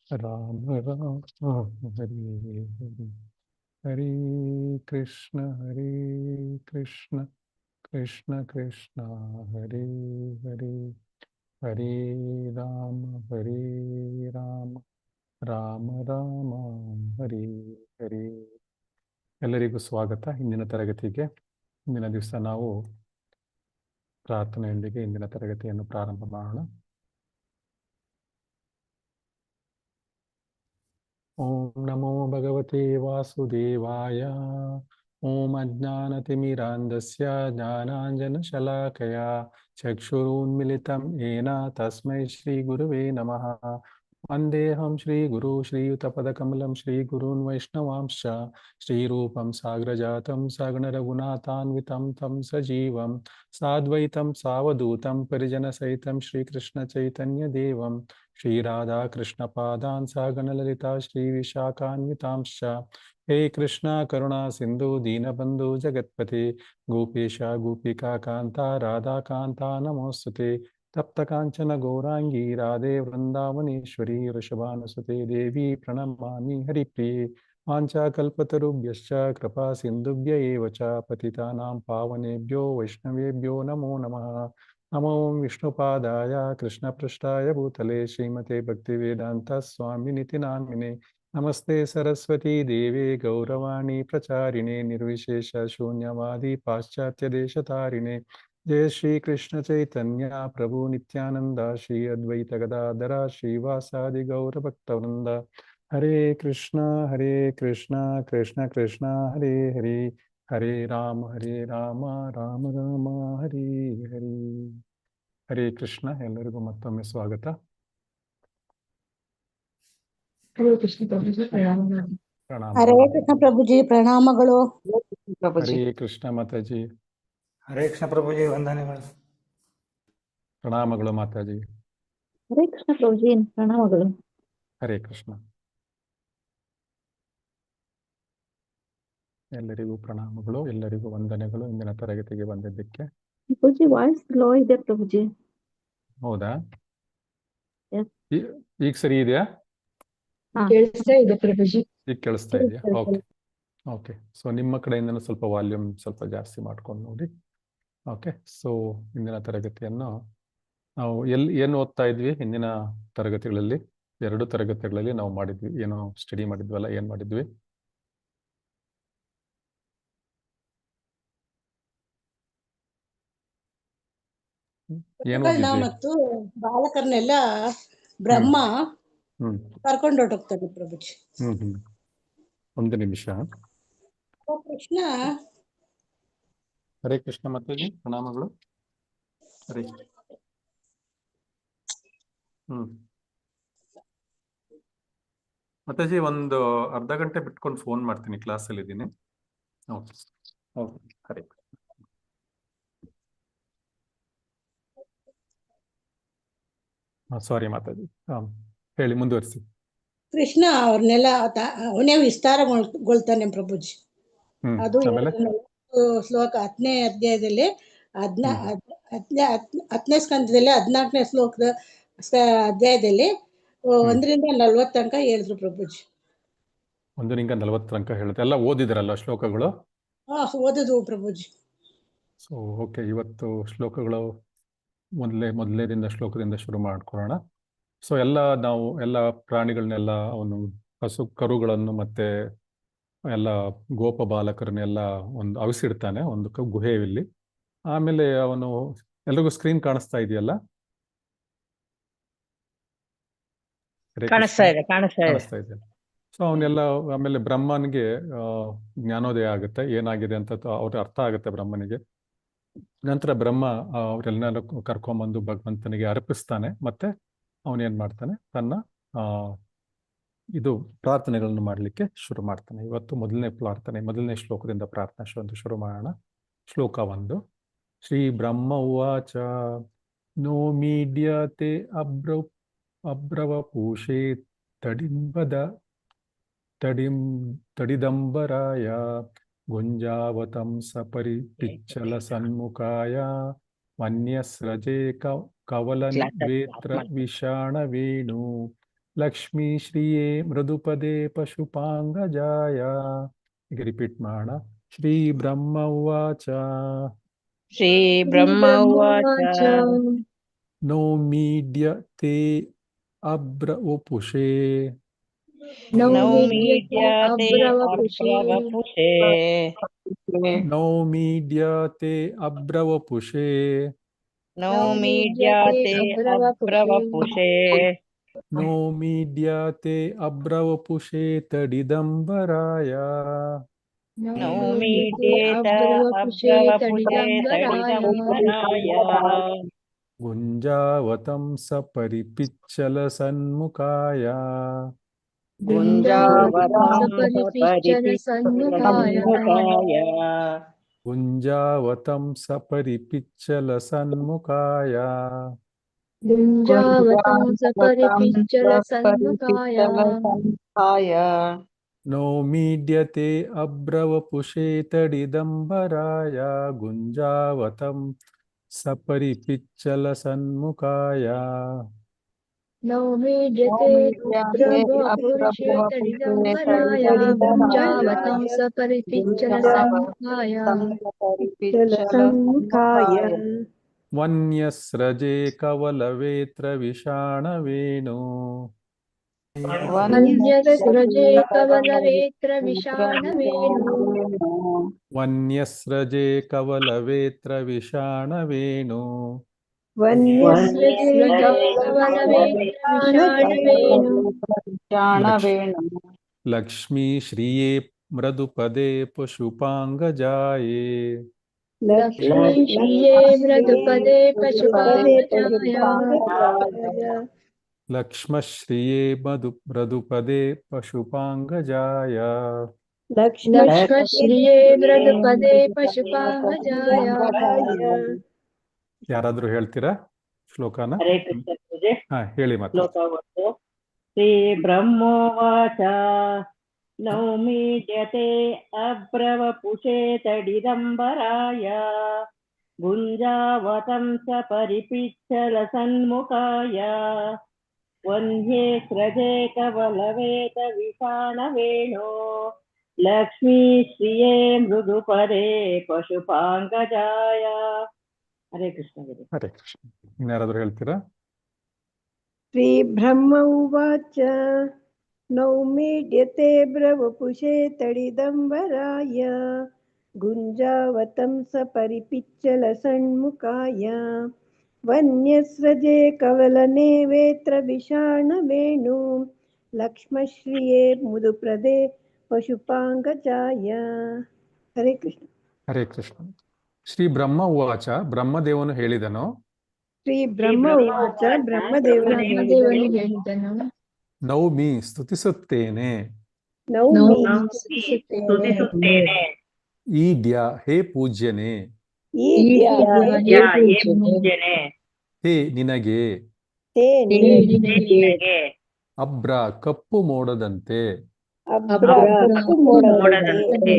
राम राम हरे हरे हरे कृष्ण कृष्ण कृष्ण हरे हरे हरे राम राम ರಾಮ ರಾಮ ಹರಿ ಹರಿ. ಎಲ್ಲರಿಗೂ ಸ್ವಾಗತ ಇಂದಿನ ತರಗತಿಗೆ. ಇಂದಿನ ದಿವಸ ನಾವು ಪ್ರಾರ್ಥನೆಯೊಂದಿಗೆ ಇಂದಿನ ತರಗತಿಯನ್ನು ಪ್ರಾರಂಭ ಮಾಡೋಣ. ಓಂ ನಮೋ ಭಗವತೆ ವಾಸುದೇವಾಯ. ಓಂ ಅಜ್ಞಾನತಿಮಿರಾಂಧಸ್ಯ ಜ್ಞಾನಾಂಜನಶಲಾಕಯ ಚಕ್ಷುರುನ್ಮಿಲಿತಂ ಯೇನ ತಸ್ಮೈ ಶ್ರೀ ಗುರುವೇ ನಮಃ. ವಂದೇಹಂ ಶ್ರೀಗುರು ಶ್ರೀಯುತಪದಕಮಲಂ ಶ್ರೀಗುರುನ್ ವೈಷ್ಣವಾಂಶ್ಚ ಶ್ರೀರೂಪಂ ಸಾಗ್ರಜಾತಂ ಸಗಣರಘುನಾಥಾನ್ವಿತಂ ತಂ ಸಜೀವಂ ಸಾದ್ವೈತಂ ಸಾವಧೂತಂ ಪರಿಜನಸಹಿತಂ ಶ್ರೀಕೃಷ್ಣಚೈತನ್ಯದೇವಂ ಶ್ರೀರಾಧಾಕೃಷ್ಣಪಾದಾನ್ ಸಗಣಲಲಿತಾ ಶ್ರೀವಿಶಾಖಾನ್ವಿತಾಂಶ್ಚ. ಹೇ ಕೃಷ್ಣ ಕರುಣಾ ಸಿಂಧು ದೀನಬಂಧು ಜಗತ್ಪತೆ ಗೋಪೇಶ ಗೋಪಿಕಾ ಕಾಂತ ರಾಧಾಕಾಂತ ನಮೋಸ್ತುತೆ. ತಪ್ತ ಕಾಂಚನ ಗೌರಾಂಗಿ ರಾಧೆ ವೃಂದಾವನೇಶ್ವರಿ ವೃಷಭಾನುಸುತೆ ದೇವಿ ಪ್ರಣಮಾಮಿ ಹರಿಪ್ರಿಯೆ. ವಾಂಛಾಕಲ್ಪತರುಭ್ಯಶ್ಚ ಕೃಪಾ ಸಿಂಧುಭ್ಯ ಏವ ಚ ಪತಿತಾನಾಂ ಪಾವನೇಭ್ಯೋ ವೈಷ್ಣವೇಭ್ಯೋ ನಮೋ ನಮಃ. ನಮೋ ವಿಷ್ಣುಪಾದಾಯ ಕೃಷ್ಣಪೃಷ್ಠಾಯ ಭೂತಲೆ ಶ್ರೀಮತೆ ಭಕ್ತಿವೇದಾಂತ ಸ್ವಾಮಿನಿತಿ ನಾಮಿನೆ. ನಮಸ್ತೆ ಸರಸ್ವತಿ ದೇವೆ ಗೌರವಾಣಿ ಪ್ರಚಾರಿಣೆ ನಿರ್ವಿಶೇಷ ಶೂನ್ಯವಾದಿ ಪಾಶ್ಚಾತ್ಯ ದೇಶತಾರಿಣೆ. ಜಯ ಶ್ರೀ ಕೃಷ್ಣ ಚೈತನ್ಯ ಪ್ರಭು ನಿತ್ಯಾನಂದ ಶ್ರೀ ಅದ್ವೈತ ಗದಾಧರ ಶ್ರೀವಾಸಾದಿ ಗೌರ ಭಕ್ತವೃಂದ. ಹರೇ ಕೃಷ್ಣ ಕೃಷ್ಣ ಕೃಷ್ಣ ಹರೇ ಹರೇ ಹರೇ ರಾಮ ರಾಮ ರಾಮ ಹರೇ ಹರೇ. ಹರೇ ಕೃಷ್ಣ. ಎಲ್ಲರಿಗೂ ಮತ್ತೊಮ್ಮೆ ಸ್ವಾಗತ. ಹರೇ ಕೃಷ್ಣ ಪ್ರಭುಜಿ ಪ್ರಣಾಮಗಳು. ಹರೇ ಕೃಷ್ಣ ಪ್ರಭುಜಿ ಪ್ರಣಾಮಗಳು. ಹರೇ ಕೃಷ್ಣ ಮಾತಾಜಿ. ಹರೇ ಕೃಷ್ಣ ಪ್ರಭುಜಿ ವಂದನೆಗಳು. ಪ್ರಣಾಮಗಳು ಮಾತಾಜಿ. ಹರೇ ಕೃಷ್ಣ ಪ್ರಭುಜಿ ಪ್ರಣಾಮಗಳು. ಹರೇ ಕೃಷ್ಣ. ಎಲ್ಲರಿಗೂ ಪ್ರಣಾಮಗಳು, ಎಲ್ಲರಿಗೂ ವಂದನೆಗಳು ಇಂದಿನ ತರಗತಿಗೆ ಬಂದಿದ್ದಕ್ಕೆ. ಪ್ರಭುಜಿ ವಾಯ್ಸ್ ಲೋ ಇದೆ ಪ್ರಭುಜಿ. ಹೌದಾ? Yes. ಈಗ ಸರಿ ಇದೆಯಾ? ಕೇಳಿಸ್ತಾ ಇದೆ ಪ್ರಭುಜಿ. ಈಗ ಕೇಳಿಸ್ತಾ ಇದೆಯಾ? Okay okay. ಸೊ ನಿಮ್ಮ ಕಡೆಯಿಂದನೂ ಸ್ವಲ್ಪ ವಾಲ್ಯೂಮ್ ಸ್ವಲ್ಪ ಜಾಸ್ತಿ ಮಾಡ್ಕೊಂಡು ನೋಡಿ. ಓಕೆ. ಸೊ ಇಂದಿನ ತರಗತಿಯನ್ನು ನಾವು ಏನು ಓದ್ತಾ ಇದ್ವಿ ಹಿಂದಿನ ತರಗತಿಗಳಲ್ಲಿ? 2 ತರಗತಿಗಳಲ್ಲಿ ನಾವು ಮಾಡಿದ್ವಿ, ಏನೋ ಸ್ಟಡಿ ಮಾಡಿದ್ವಲ್ಲ, ಏನ್ ಮಾಡಿದ್ವಿ? ಏನು ಓದಿದ್ವಿ? ಮತ್ತು ಬಾಲಕರನ್ನೆಲ್ಲ ಬ್ರಹ್ಮ ಕರ್ಕೊಂಡು ಹೊರಟೋಗ್ತಾನೆ ಪ್ರಭುಜಿ. ಒಂದು ನಿಮಿಷ. ಕೃಷ್ಣ. ಹರೇ ಕೃಷ್ಣ ಮಾತಾಜಿ ಪ್ರಣಾಮಗಳು. ಹರೇ. ಮಾತಾಜಿ ಒಂದು ಅರ್ಧ ಗಂಟೆ ಬಿಟ್ಕೊಂಡು ಫೋನ್ ಮಾಡ್ತೀನಿ, ಕ್ಲಾಸಲ್ಲಿ ಇದ್ದೀನಿ. Okay okay. ಹರೇ. ಸಾರಿ ಮಾತಾಜಿ. ಹೇಳಿ, ಮುಂದುವರಿಸಿ. ಕೃಷ್ಣ ಅವ್ರನ್ನೆಲ್ಲ ಅವನೇ ವಿಸ್ತಾರಗೊಳ್ತಾನೆ ಪ್ರಭುಜಿ. ಅದು ಶ್ಲೋಕ 10ನೇ ಅಧ್ಯಾಯದಲ್ಲಿ 10ನೇ ಸ್ಕಂದದಲ್ಲಿ 14ನೇ ಶ್ಲೋಕದ ಅಧ್ಯಾಯದಲ್ಲಿ 1ರಿಂದ 40 ತನಕ ಹೇಳಿದ್ರು ಪ್ರಭುಜಿ. 1ರಿಂದ 40 ತನಕ ಹೇಳುತ್ತೆ. ಎಲ್ಲ ಓದಿದ್ರಲ್ಲ ಶ್ಲೋಕಗಳು? ಓದಿದ್ವು ಪ್ರಭುಜಿ. So okay. ಇವತ್ತು ಶ್ಲೋಕಗಳು ಮೊದಲನೇದಿಂದ ಶ್ಲೋಕದಿಂದ ಶುರು ಮಾಡ್ಕೊಳ್ಳೋಣ. ಸೊ ನಾವು ಎಲ್ಲ ಪ್ರಾಣಿಗಳನ್ನೆಲ್ಲ, ಅವನು ಕರುಗಳನ್ನು ಮತ್ತೆ ಎಲ್ಲ ಗೋಪ ಬಾಲಕರನ್ನೆಲ್ಲ ಒಂದು ಅವಿಸಿಡ್ತಾನೆ ಒಂದು ಗುಹೆಯಲ್ಲಿ. ಆಮೇಲೆ ಅವನು ಎಲ್ರಿಗೂ ಸ್ಕ್ರೀನ್ ಕಾಣಿಸ್ತಾ ಇದೆಯಲ್ಲ? ಕಾಣಿಸ್ತಾ ಇದೆ. ಸೊ ಅವನ್ನೆಲ್ಲ ಆಮೇಲೆ ಬ್ರಹ್ಮನಿಗೆ ಜ್ಞಾನೋದಯ ಆಗುತ್ತೆ, ಏನಾಗಿದೆ ಅಂತ ಅವ್ರಿಗೆ ಅರ್ಥ ಆಗುತ್ತೆ ಬ್ರಹ್ಮನಿಗೆ. ನಂತರ ಬ್ರಹ್ಮ ಅವರೆಲ್ಲ ಕರ್ಕೊಂಬಂದು ಭಗವಂತನಿಗೆ ಅರ್ಪಿಸ್ತಾನೆ. ಮತ್ತೆ ಅವನೇನ್ ಮಾಡ್ತಾನೆ, ತನ್ನ ಪ್ರಾರ್ಥನೆಗಳನ್ನು ಮಾಡಲಿಕ್ಕೆ ಶುರು ಮಾಡ್ತಾನೆ. ಇವತ್ತು ಮೊದಲನೇ ಶ್ಲೋಕದಿಂದ ಪ್ರಾರ್ಥನೆ ಶುರು ಮಾಡೋಣ. ಶ್ಲೋಕ 1. ಶ್ರೀ ಬ್ರಹ್ಮ ಉವಾಚ ನೋ ಮೀಡ್ಯತೆ ಅಬ್ರವಪೂಷೇ ತಡಿದಂಬರಾಯ ಗುಂಜಾವತಂ ಸಪರಿಪಿಚ್ಚಲ ಸನ್ಮುಖಾಯ ಮನ್ಯಸ್ರಜೆ ಕವಲನ್ವೇತ್ರ ವಿಷಾಣ ವೇಣು ಲಕ್ಷ್ಮೀ ಶ್ರಿಯೇ ಮೃದುಪದೇ ಪಶುಪಾಂಗಜಾಯ. ಈಗ ರಿಪೀಟ್ ಮಾಡೋಣ. ಶ್ರೀ ಬ್ರಹ್ಮ ಉವಾಚ ಶ್ರೀ ಬ್ರಹ್ಮ ಉವಾಚ ನೋ ಮೀಡ್ಯ ತೇ ಅಬ್ರವಪುಷೇ ನೌಮೀಡ್ಯತೆ ಅಬ್ರವಪುಷೇ ನೌಮೀಡ್ಯತೆ ಅಬ್ರವಪುಷೇ ನೌಮೀಡ್ಯತೆ ಅಬ್ರವಪುಷೇ ನೌಮೀಡ್ಯತೆ ಅಬ್ರವಪುಷೇ ತಡಿದಂಬರಾಯ. ನೌಮೀಡ್ಯೇತ ಅಬ್ರವಪುಷೇ ತಡಿದಂಬರಾಯ. ಗುಂಜಾವತಂ ಸಪರಿಪಿಚ್ಚಲ ಸನ್ಮುಖಾಯ. ಗುಂಜಾವತಂ ಸಪರಿಪಿಚ್ಚಲ ಗುಂಜಾವತಂ ಸಪರಿಪಿಚ್ಚಲ ಸನ್ಮುಖಾಯ. ಗುಂಜಾವತಂ ಸಪರಿಪಿಚ್ಚಲ ಸನ್ಮುಖಾಯ. ನೌಮೀಡ್ಯತೆ ಅಬ್ರವಪುಷೇ ತಡಿದಂಬರಾಯ. ಗುಂಜಾವತಂ ಸಪರಿಪಿಚ್ಚಲ ಸನ್ಮುಖಾಯ. ನೌಮೀಡ್ಯತೆ ಅಬ್ರವಪುಷೇ ತಡಿದಂಬರಾಯ. ಗುಂಜಾವತಂ ಸಪರಿಪಿಚ್ಚಲ ಸನ್ಮುಖಾಯ. ವನ್ಯಸ್ರಜೆ ಕವಲವೇತ್ರ ವಿಷಾಣವೇಣು. ವನ್ಯಸ್ರಜೆ ಕವಲವೇತ್ರ ವಿಷಾಣವೇಣು. ವನ್ಯಸ್ರಜೆ ಕವಲವೇತ್ರ ವಿಷಾಣವೇಣು. ವನ್ಯಸ್ರಜೆ ಕವಲವೇತ್ರ ವಿಷಾಣವೇಣು. ಲಕ್ಷ್ಮೀ ಶ್ರಿಯೇ ಮೃದುಪದೇ ಪಶುಪಾಂಗಜಾಯೇ. ಲಕ್ಷ್ಮೀ ಶ್ರಿಯೇ ಮೃದುಪದೇ ಪಶುಪಾಂಗಜಾಯ. ಲಕ್ಷ್ಮಶ್ರಿಯೇ ಮೃದುಪದೇ ಪಶುಪಾಂಗಜಾಯ. ಲಕ್ಷ್ಮಶ್ರಿಯೇ ಮೃದುಪದೇ ಪಶುಪಾಂಗಜಾಯ. ಯಾರಾದ್ರೂ ಹೇಳ್ತೀರಾ ಶ್ಲೋಕನ? ಹರೇ ಕೃಷ್ಣ ಪೂಜೆ. ಹೇಳಿ ಮತ್ತೆ. ಶ್ಲೋಕ 1. ಶ್ರೀ ಬ್ರಹ್ಮೋವಾಚ ನೌಮೀಡ್ಯತೆ ಅಬ್ರವಪುಷೇ ತಡಿದಂಬರಾಯ. ಗುಂಜಾವತಂ ಸಪರಿಪಿಚ್ಚಲ ಸನ್ಮುಖಾಯ. ವನ್ಯೇ ಸ್ರಜೆ ಕವಲವೇತ ವಿಷಾಣವೇಣೋ. ಲಕ್ಷ್ಮೀ ಶ್ರಿಯೇ ಮೃದುಪದೇ ಪಶುಪಾಂಗಜಾಯ. ಹರೇ ಕೃಷ್ಣ ಗುರು. ಹರೇ ಕೃಷ್ಣ. ಇನ್ಯಾರಾದ್ರೂ ಹೇಳ್ತೀರಾ? ಶ್ರೀ ಬ್ರಹ್ಮ ಉವಾಚ ನೌಮೀಡ್ಯತೆ ಬ್ರವಪುಷೇ ತಡಿದಂಬರಾಯ. ಗುಂಜಾವತಂ ಸಪರಿಪಿಚ್ಚಲ ಸನ್ಮುಖಾಯ. ವನ್ಯಸ್ರಜೆ ಕವಲನೇವೇತ್ರ ವಿಷಾಣವೇಣು. ಲಕ್ಷ್ಮಶ್ರಿಯೇ ಮೃದುಪದೇ ಪಶುಪಾಂಗಜಾಯ. ಹರೇ ಕೃಷ್ಣ. ಹರೇ ಕೃಷ್ಣ. ಶ್ರೀ ಬ್ರಹ್ಮ ಉವಾಚ, ಬ್ರಹ್ಮದೇವನು ಹೇಳಿದನು. ಶ್ರೀ ಬ್ರಹ್ಮ ಉವಾಚ ಬ್ರಹ್ಮದೇವನು ಹೇಳಿದನು. ನೌಮಿ ಸ್ತುತಿಸುತ್ತೇನೆ. ಸ್ತುತಿಸುತ್ತೇನೆ. ಈಡ್ಯ ಹೇ ಪೂಜ್ಯನೇ. ಪೂಜ್ಯನೇ. ಹೇ ನಿನಗೆ. ನಿನಗೆ. ಅಬ್ರ ಕಪ್ಪು ಮೋಡದಂತೆ. ಮೋಡದಂತೆ.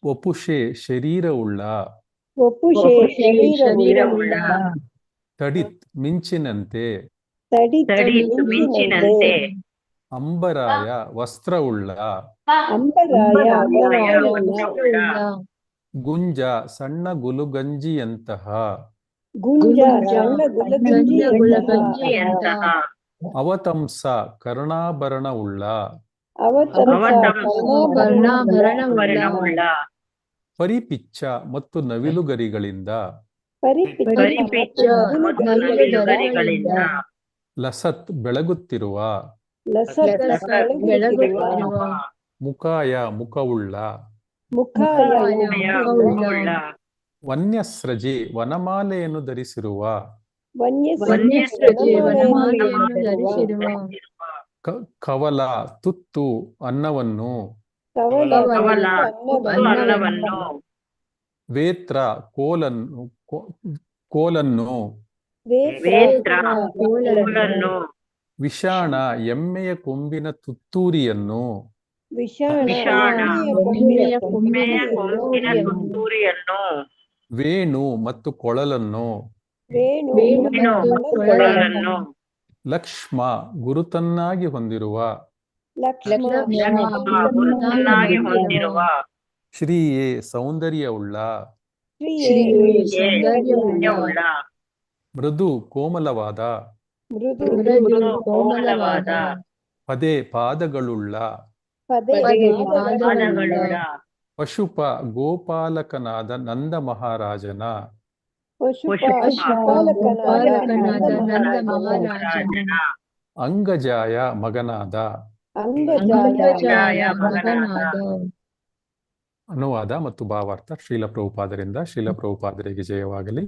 ವಪುಷೆ ಶರೀರವುಳ್ಳ. ಶರೀರವುಳ್ಳ. ತಡಿತ್ ಮಿಂಚಿನಂತೆ. ತಡಿತ್ ಮಿಂಚಿನಂತೆ. ಅಂಬರಾಯ ವಸ್ತ್ರವುಳ್ಳ. ಗುಂಜ ಸಣ್ಣ ಗುಲುಗಂಜಿಯಂತಹ. ಅವತಂಸ ಕರ್ಣಾಭರಣವುಳ್ಳ. ಪರಿಪಿಚ್ಚ ಮತ್ತು ನವಿಲುಗರಿಗಳಿಂದ. ಲಸತ್ ಬೆಳಗುತ್ತಿರುವ. ಮುಖಾಯ ಮುಖವುಳ್ಳ. ವನ್ಯಸ್ರಜೆ ವನಮಾಲೆಯನ್ನು ಧರಿಸಿರುವ. ಕವಲ ತುತ್ತು ಅನ್ನವನ್ನು. ವೇತ್ರ ಕೋಲನ್ನು. ವಿಷಾಣ ಎಮ್ಮೆಯ ಕೊಂಬಿನ ತುತ್ತೂರಿಯನ್ನು. ವೇಣು ಮತ್ತು ಕೊಳಲನ್ನು. ಲಕ್ಷ್ಮ ಗುರುತನ್ನಾಗಿ ಹೊಂದಿರುವ, ಲಕ್ಷ್ಮ ಗುರುತನ್ನಾಗಿ ಹೊಂದಿರುವ, ಶ್ರೀಯೇ ಸೌಂದರ್ಯವುಳ್ಳ, ಶ್ರೀಯೇ ಸೌಂದರ್ಯವುಳ್ಳ, ಮೃದು ಕೋಮಲವಾದ, ಮೃದು ಕೋಮಲವಾದ, ಪದೇ ಪಾದಗಳುಳ್ಳ, ಪದೇ ಪಾದಗಳುಳ್ಳ, ಪಶುಪ ಗೋಪಾಲಕನಾದ ನಂದ ಮಹಾರಾಜನ, ಗೋಪಾಲಕನಾದ ನಂದ ಮಹಾರಾಜನ, ಅಂಗಜಾಯ ಮಗನಾದ. ಅಂಗಜಾಯ ಮಗನಾದ. ಅನುವಾದ ಮತ್ತು ಭಾವಾರ್ಥ ಶ್ರೀಲ ಪ್ರಭುಪಾದರಿಂದ. ಶ್ರೀಲ ಪ್ರಭುಪಾದರಿಗೆ ಜಯವಾಗಲಿ.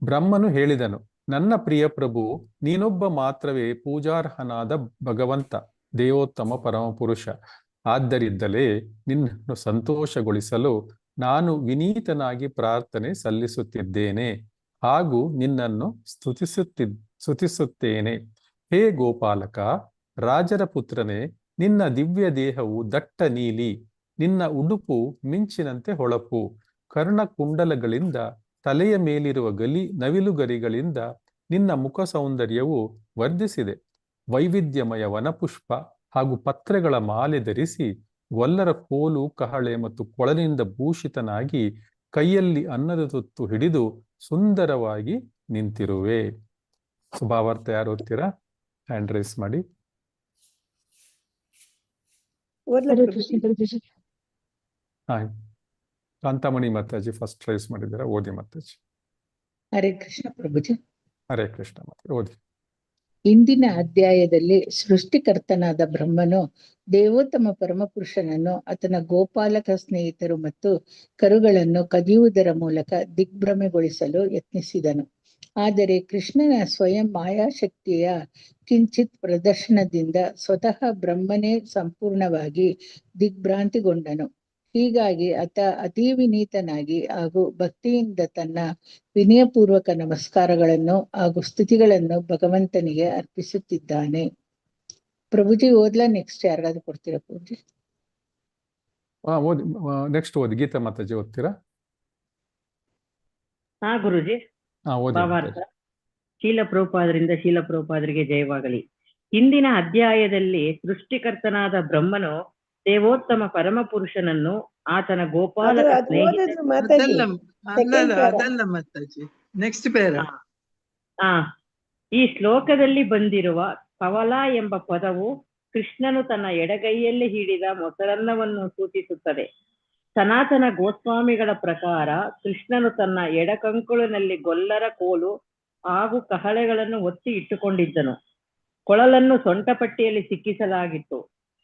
ಬ್ರಹ್ಮನು ಹೇಳಿದನು, ನನ್ನ ಪ್ರಿಯ ಪ್ರಭು, ನೀನೊಬ್ಬ ಮಾತ್ರವೇ ಪೂಜಾರ್ಹನಾದ ಭಗವಂತ, ದೇವೋತ್ತಮ ಪರಮಪುರುಷ. ಆದ್ದರಿಂದಲೇ ನಿನ್ನನ್ನು ಸಂತೋಷಗೊಳಿಸಲು ನಾನು ವಿನೀತನಾಗಿ ಪ್ರಾರ್ಥನೆ ಸಲ್ಲಿಸುತ್ತಿದ್ದೇನೆ ಹಾಗೂ ನಿನ್ನನ್ನು ಸ್ತುತಿಸುತ್ತೇನೆ. ಹೇ ಗೋಪಾಲಕ, ರಾಜರ ಪುತ್ರನೇ, ನಿನ್ನ ದಿವ್ಯ ದೇಹವು ದಟ್ಟ ನೀಲಿ, ನಿನ್ನ ಉಡುಪು ಮಿಂಚಿನಂತೆ ಹೊಳಪು, ಕರ್ಣಕುಂಡಲಗಳಿಂದ ತಲೆಯ ಮೇಲಿರುವ ನವಿಲುಗರಿಗಳಿಂದ ನಿನ್ನ ಮುಖ ಸೌಂದರ್ಯವು ವರ್ಧಿಸಿದೆ. ವೈವಿಧ್ಯಮಯ ವನಪುಷ್ಪ ಹಾಗೂ ಪತ್ರೆಗಳ ಮಾಲೆ ಧರಿಸಿ, ಗೊಲ್ಲರ ಕೋಲು, ಕಹಳೆ ಮತ್ತು ಕೊಳಲಿನಿಂದ ಭೂಷಿತನಾಗಿ, ಕೈಯಲ್ಲಿ ಅನ್ನದ ತುತ್ತು ಹಿಡಿದು ಸುಂದರವಾಗಿ ನಿಂತಿರುವೆ. ಭಾವಾರ್ಥ ಯಾರು ಓದ್ತೀರಾ? ಹ್ಯಾಂಡ್ ರೈಸ್ ಮಾಡಿ. ಕಾಂತಾಮಣಿ ಮಾತಾಜಿ ಫಸ್ಟ್ ರೈಸ್ ಮಾಡಿದ್ದೀರಾ, ಓದಿ ಮಾತಾಜಿ. ಹರೇ ಕೃಷ್ಣ ಪ್ರಭುಜಿ. ಹರೇ ಕೃಷ್ಣ ಮಾತಾಜಿ ಓದಿ. ಇಂದಿನ ಅಧ್ಯಾಯದಲ್ಲಿ ಸೃಷ್ಟಿಕರ್ತನಾದ ಬ್ರಹ್ಮನು ದೇವೋತ್ತಮ ಪರಮಪುರುಷನನ್ನು ಆತನ ಗೋಪಾಲಕ ಸ್ನೇಹಿತರು ಮತ್ತು ಕರುಗಳನ್ನು ಕದಿಯುವುದರ ಮೂಲಕ ದಿಗ್ಭ್ರಮೆಗೊಳಿಸಲು ಯತ್ನಿಸಿದನು. ಆದರೆ ಕೃಷ್ಣನ ಸ್ವಯಂ ಮಾಯಾಶಕ್ತಿಯ ಕಿಂಚಿತ್ ಪ್ರದರ್ಶನದಿಂದ ಸ್ವತಃ ಬ್ರಹ್ಮನೇ ಸಂಪೂರ್ಣವಾಗಿ ದಿಗ್ಭ್ರಾಂತಿಗೊಂಡನು. ಹೀಗಾಗಿ ಆತ ಅತಿ ವಿನೀತನಾಗಿ ಹಾಗೂ ಭಕ್ತಿಯಿಂದ ತನ್ನ ವಿನಯಪೂರ್ವಕ ನಮಸ್ಕಾರಗಳನ್ನು ಹಾಗೂ ಸ್ತುತಿಗಳನ್ನು ಭಗವಂತನಿಗೆ ಅರ್ಪಿಸುತ್ತಿದ್ದಾನೆ. ಪ್ರಭುಜಿ ಓದ್ಲಾ? ನೆಕ್ಸ್ಟ್ ಯಾರಿಗಾದ್ರು ಕೊಡ್ತೀರಾ ಪ್ರಭುಜಿ? ಓದಿ. ನೆಕ್ಸ್ಟ್ ಓದಿ. ಗೀತಾ ಮಾತಾಜಿ ಓದ್ತೀರಾ? ಹಾ ಗುರುಜಿ. ಓದಿ. ಭಾವಾರ್ಥ ಶೀಲ ಪ್ರಭುಪಾದರಿಂದ ಶೀಲ ಪ್ರಭುಪಾದರಿಗೆ ಜಯವಾಗಲಿ. ಹಿಂದಿನ ಅಧ್ಯಾಯದಲ್ಲಿ ಸೃಷ್ಟಿಕರ್ತನಾದ ಬ್ರಹ್ಮನು ದೇವೋತ್ತಮ ಪರಮಪುರುಷನನ್ನು ಆತನ ಗೋಪಾಲಕ ಈ ಶ್ಲೋಕದಲ್ಲಿ ಬಂದಿರುವ ಕವಲ ಎಂಬ ಪದವು ಕೃಷ್ಣನು ತನ್ನ ಎಡಗೈಯಲ್ಲಿ ಹಿಡಿದ ಮೊಸರನ್ನವನ್ನು ಸೂಚಿಸುತ್ತದೆ. ಸನಾತನ ಗೋಸ್ವಾಮಿಗಳ ಪ್ರಕಾರ ಕೃಷ್ಣನು ತನ್ನ ಎಡಕಂಕುಳಿನಲ್ಲಿ ಗೊಲ್ಲರ ಕೋಲು ಹಾಗೂ ಕಹಳೆಗಳನ್ನು ಒತ್ತಿ ಇಟ್ಟುಕೊಂಡಿದ್ದನು. ಕೊಳಲನ್ನು ಸೊಂಟಪಟ್ಟಿಯಲ್ಲಿ ಸಿಕ್ಕಿಸಲಾಗಿತ್ತು.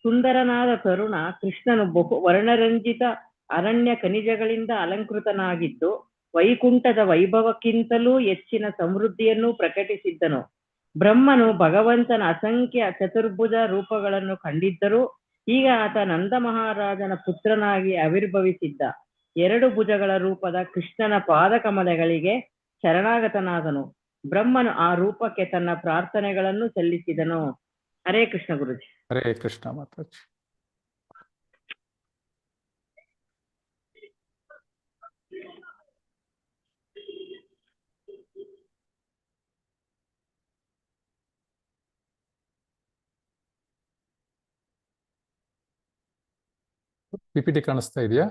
ಸುಂದರನಾದ ತರುಣ ಕೃಷ್ಣನು ಬಹು ವರ್ಣರಂಜಿತ ಅರಣ್ಯ ಖನಿಜಗಳಿಂದ ಅಲಂಕೃತನಾಗಿದ್ದು ವೈಕುಂಠದ ವೈಭವಕ್ಕಿಂತಲೂ ಹೆಚ್ಚಿನ ಸಮೃದ್ಧಿಯನ್ನು ಪ್ರಕಟಿಸಿದ್ದನು. ಬ್ರಹ್ಮನು ಭಗವಂತನ ಅಸಂಖ್ಯ ಚತುರ್ಭುಜ ರೂಪಗಳನ್ನು ಕಂಡಿದ್ದರೂ ಈಗ ಆತ ನಂದ ಮಹಾರಾಜನ ಪುತ್ರನಾಗಿ ಆವಿರ್ಭವಿಸಿದ್ದ. 2 ಭುಜಗಳ ರೂಪದ ಕೃಷ್ಣನ ಪಾದಕಮಲಗಳಿಗೆ ಶರಣಾಗತನಾದನು. ಬ್ರಹ್ಮನು ಆ ರೂಪಕ್ಕೆ ತನ್ನ ಪ್ರಾರ್ಥನೆಗಳನ್ನು ಸಲ್ಲಿಸಿದನು. ಹರೇ ಕೃಷ್ಣ ಗುರುಜಿ. ಹರೇ ಕೃಷ್ಣ ಮಾತಾಜಿ. ಪಿಪಿಟಿ ಕಾಣಿಸ್ತಾ ಇದೆಯಾ?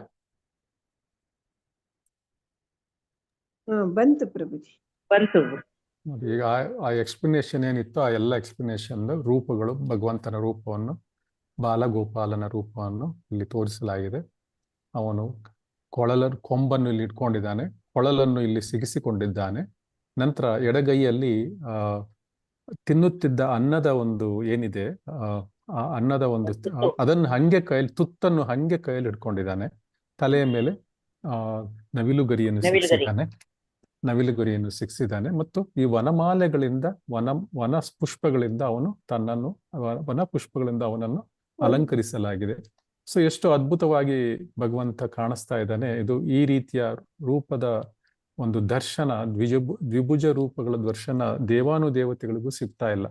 ಬಂತು ಪ್ರಭುಜಿ. ಬಂತು. ನೋಡಿ, ಈಗ ಆ ಎಕ್ಸ್ಪ್ಲನೇಷನ್ ಏನಿತ್ತು, ಆ ಎಲ್ಲ ಎಕ್ಸ್ಪ್ಲನೇಷನ್ ರೂಪಗಳು, ಭಗವಂತನ ರೂಪವನ್ನು, ಬಾಲಗೋಪಾಲನ ರೂಪವನ್ನು ಇಲ್ಲಿ ತೋರಿಸಲಾಗಿದೆ. ಅವನು ಕೊಂಬನ್ನು ಇಲ್ಲಿ ಇಟ್ಕೊಂಡಿದ್ದಾನೆ, ಕೊಳಲನ್ನು ಇಲ್ಲಿ ಸಿಗಿಸಿಕೊಂಡಿದ್ದಾನೆ. ನಂತರ ಎಡಗೈಯಲ್ಲಿ ತಿನ್ನುತ್ತಿದ್ದ ಅನ್ನದ ಒಂದು ಏನಿದೆ, ಆ ಅನ್ನದ ಒಂದು ಅದನ್ನು ಹಂಗೆ ಕೈಯಲ್ಲಿ, ತುತ್ತನ್ನು ಹಂಗೆ ಕೈಯಲ್ಲಿ ಇಟ್ಕೊಂಡಿದ್ದಾನೆ. ತಲೆಯ ಮೇಲೆ ನವಿಲುಗರಿಯನ್ನು ಸಿಕ್ಕಿಸಿದ್ದಾನೆ ಮತ್ತು ಈ ವನಮಾಲೆಗಳಿಂದ ವನ ಪುಷ್ಪಗಳಿಂದ ಅವನನ್ನು ಅಲಂಕರಿಸಲಾಗಿದೆ. ಸೊ ಎಷ್ಟು ಅದ್ಭುತವಾಗಿ ಭಗವಂತ ಕಾಣಿಸ್ತಾ ಇದ್ದಾನೆ. ಇದು ಈ ರೀತಿಯ ರೂಪದ ಒಂದು ದರ್ಶನ, ದ್ವಿಭುಜ ರೂಪಗಳ ದರ್ಶನ ದೇವಾನುದೇವತೆಗಳಿಗೂ ಸಿಗ್ತಾ ಇಲ್ಲ.